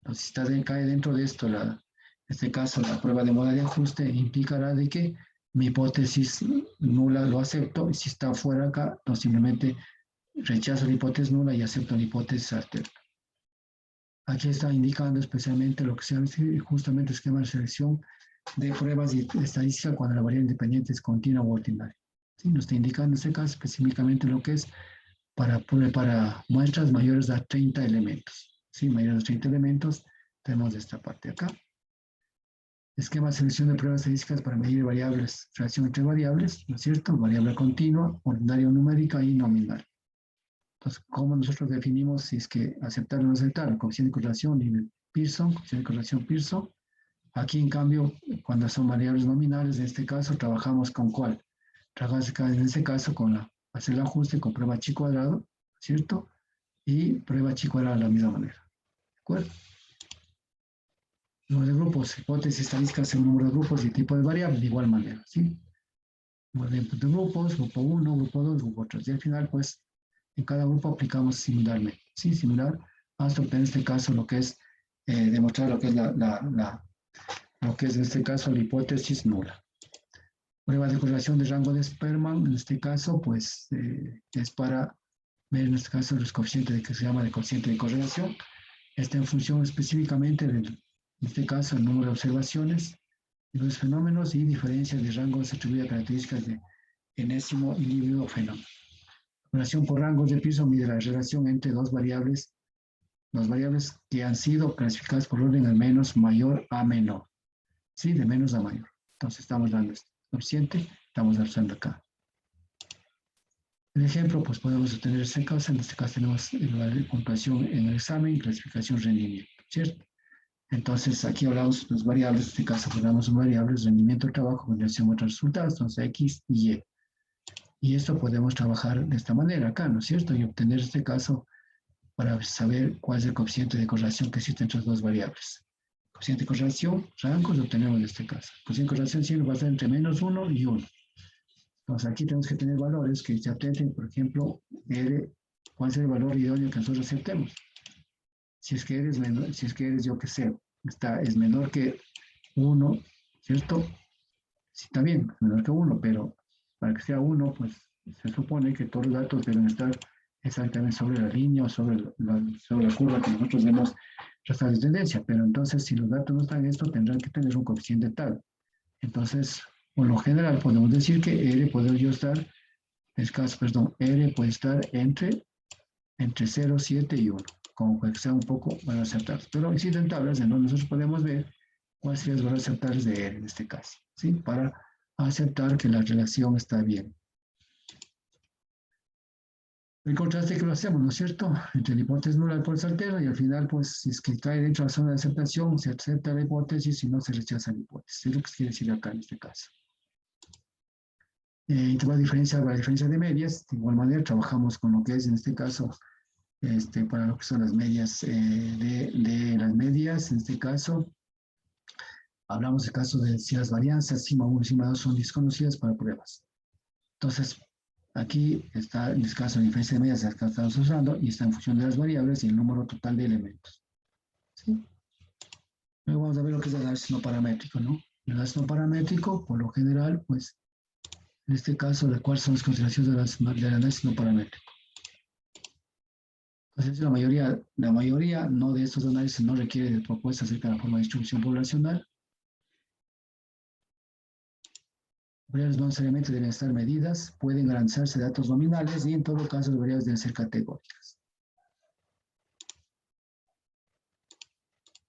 Entonces, si cae dentro de esto, en este caso, la prueba de moda de ajuste implicará de que mi hipótesis nula lo acepto, y si está fuera acá, no simplemente rechazo la hipótesis nula y acepto la hipótesis alterna. Aquí está indicando especialmente lo que se llama justamente esquema de selección de pruebas y estadística cuando la variable independiente es continua o ordinaria. ¿Sí? Nos está indicando en este caso específicamente lo que es para muestras mayores a 30 elementos. ¿Sí? Mayores a 30 elementos tenemos esta parte acá. Esquema de selección de pruebas estadísticas para medir variables, relación entre variables, ¿no es cierto? Variable continua, ordinaria o numérica y nominal. Entonces, ¿cómo nosotros definimos si es que aceptar o no aceptar? Coeficiente de correlación, nivel Pearson, coeficiente de correlación Pearson. Aquí, en cambio, cuando son variables nominales, en este caso, trabajamos con ¿cuál? Trabajamos en este caso con hacer el ajuste con prueba chi cuadrado, ¿cierto? Y prueba chi cuadrado de la misma manera. ¿De acuerdo? Número de grupos, hipótesis estadísticas en número de grupos y tipo de variables de igual manera, ¿sí? Número de grupos, grupo 1, grupo 2, grupo 3. Y al final, pues, en cada grupo aplicamos similarmente, ¿sí? Similar hasta obtener en este caso lo que es demostrar lo que es lo que es en este caso la hipótesis nula. Prueba de correlación de rango de Spearman, en este caso, pues, es para ver en este caso los coeficientes que se llama de coeficiente de correlación. Está en función específicamente del, en este caso, el número de observaciones de los fenómenos y diferencias de rangos atribuidas a características de enésimo individuo o fenómeno. Relación por rangos de piso mide la relación entre dos variables que han sido clasificadas por orden al menos mayor a menor. Sí, de menos a mayor. Entonces estamos dando este coeficiente, estamos usando acá. El ejemplo, pues podemos obtener este caso. En este caso tenemos el valor de puntuación en el examen, clasificación, rendimiento, ¿cierto? Entonces aquí hablamos de las variables, en este caso hablamos de variables, rendimiento del trabajo, con relación a otros resultados, entonces X y Y. Y esto podemos trabajar de esta manera acá, ¿no es cierto? Y obtener este caso para saber cuál es el coeficiente de correlación que existe entre las dos variables. Coeficiente de correlación, rangos, lo obtenemos en este caso. Coeficiente de correlación siempre va a estar entre menos 1 y 1. Entonces aquí tenemos que tener valores que se apliquen, por ejemplo, R, ¿cuál es el valor idóneo que nosotros aceptemos? Si es que eres menor, si es que eres, yo que sé, es menor que 1, ¿cierto? Sí, está bien, es menor que 1, pero para que sea 1, pues se supone que todos los datos deben estar exactamente sobre la línea o sobre la curva que nosotros hemos trazado de tendencia. Pero entonces, si los datos no están en esto, tendrán que tener un coeficiente tal. Entonces, por lo general, podemos decir que R puede yo estar, R puede estar entre 0, 7 y 1, como que sea un poco para acertar. Pero existen tablas en donde nosotros podemos ver cuáles serían los valores aceptables de R en este caso, ¿sí? Para aceptar que la relación está bien. El contraste que lo hacemos, ¿no es cierto? Entre la hipótesis nula y la hipótesis alterna, y al final, pues, si es que cae dentro de la zona de aceptación, se acepta la hipótesis y no se rechaza la hipótesis. Es lo que se quiere decir acá en este caso. La diferencia de medias, de igual manera, trabajamos con lo que es, en este caso, para lo que son las medias de las medias, en este caso, hablamos del caso de si las varianzas sigma 1 y sigma 2 son desconocidas para pruebas. Entonces, aquí está, en este caso, la diferencia de medias que estamos usando y está en función de las variables y el número total de elementos. ¿Sí? Luego vamos a ver lo que es el análisis no paramétrico, ¿no? El análisis no paramétrico, por lo general, pues, en este caso, ¿cuáles son las consideraciones del análisis no paramétrico? Entonces, la mayoría no de estos análisis no requiere de propuestas acerca de la forma de distribución poblacional. Variables no necesariamente deben estar medidas, pueden garantizarse datos nominales y en todo caso las variables deben ser categóricas.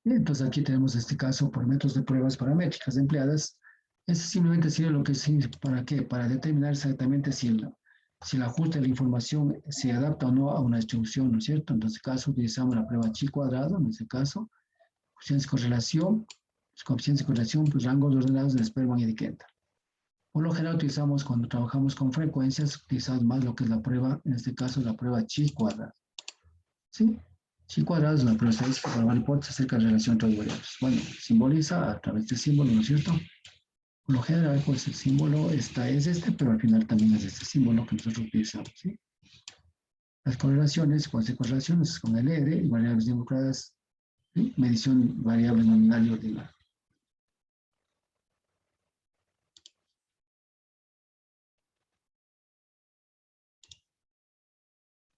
Bien, entonces aquí tenemos este caso por métodos de pruebas paramétricas empleadas. Eso simplemente sirve lo que sirve, ¿para qué? Para determinar exactamente si el ajuste de la información se adapta o no a una distribución, ¿no es cierto? En este caso utilizamos la prueba chi cuadrado, en este caso, coeficientes de correlación, pues rangos ordenados de Spearman y de Kendall. Por lo general utilizamos, cuando trabajamos con frecuencias, utilizamos más lo que es la prueba, en este caso la prueba chi cuadrado. ¿Sí? Chi cuadrado es una prueba estadística para probar hipótesis acerca de la relación entre dos variables. Bueno, simboliza a través de símbolo, ¿no es cierto? Por lo general, pues el símbolo es pero al final también es este símbolo que nosotros utilizamos, ¿sí? Las correlaciones, ¿cuáles son correlaciones? Con el R y variables involucradas, ¿sí? Medición variable nominal y ordinal.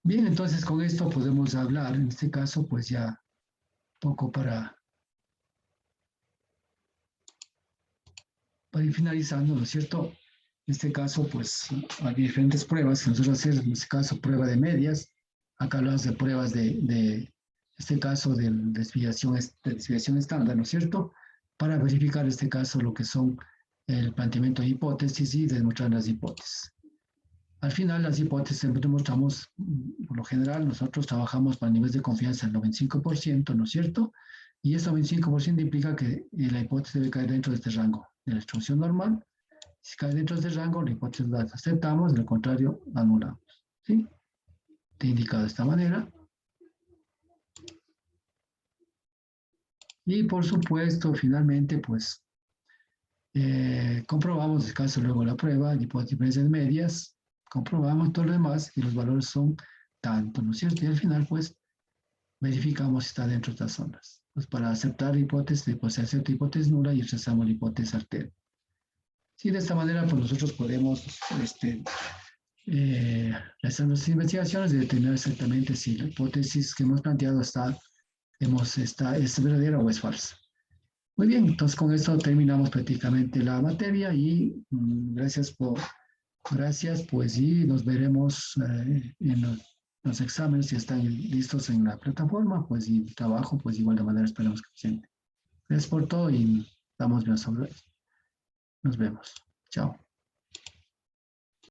Bien, entonces con esto podemos hablar, en este caso, pues ya poco para ir finalizando, ¿no es cierto? En este caso, pues hay diferentes pruebas que nosotros hacemos, en este caso, prueba de medias. Acá hablamos de pruebas de este caso, de desviación estándar, ¿no es cierto? Para verificar, en este caso, lo que son el planteamiento de hipótesis y demostrar las hipótesis. Al final, las hipótesis demostramos, por lo general, nosotros trabajamos para niveles de confianza del 95%, ¿no es cierto? Y ese 95% implica que la hipótesis debe caer dentro de este rango de la distribución normal. Si cae dentro de este rango, la hipótesis la aceptamos, de lo contrario, anulamos. ¿Sí? Te he indicado de esta manera. Y por supuesto, finalmente, pues, comprobamos, el caso luego la prueba, diferencias medias, comprobamos todo lo demás y los valores son tanto, ¿no es cierto? Y al final, pues, verificamos si está dentro de estas zonas. Pues para aceptar la hipótesis, pues se acepta hipótesis nula y rechazamos la hipótesis arterial. Sí, de esta manera, pues nosotros podemos hacer nuestras investigaciones y determinar exactamente si la hipótesis que hemos planteado es verdadera o es falsa. Muy bien, entonces con esto terminamos prácticamente la materia y gracias, pues y nos veremos en los exámenes si están listos en la plataforma, pues y el trabajo, pues igual de manera esperamos que presente. Gracias por todo y estamos bien sobre. Nos vemos. Chao.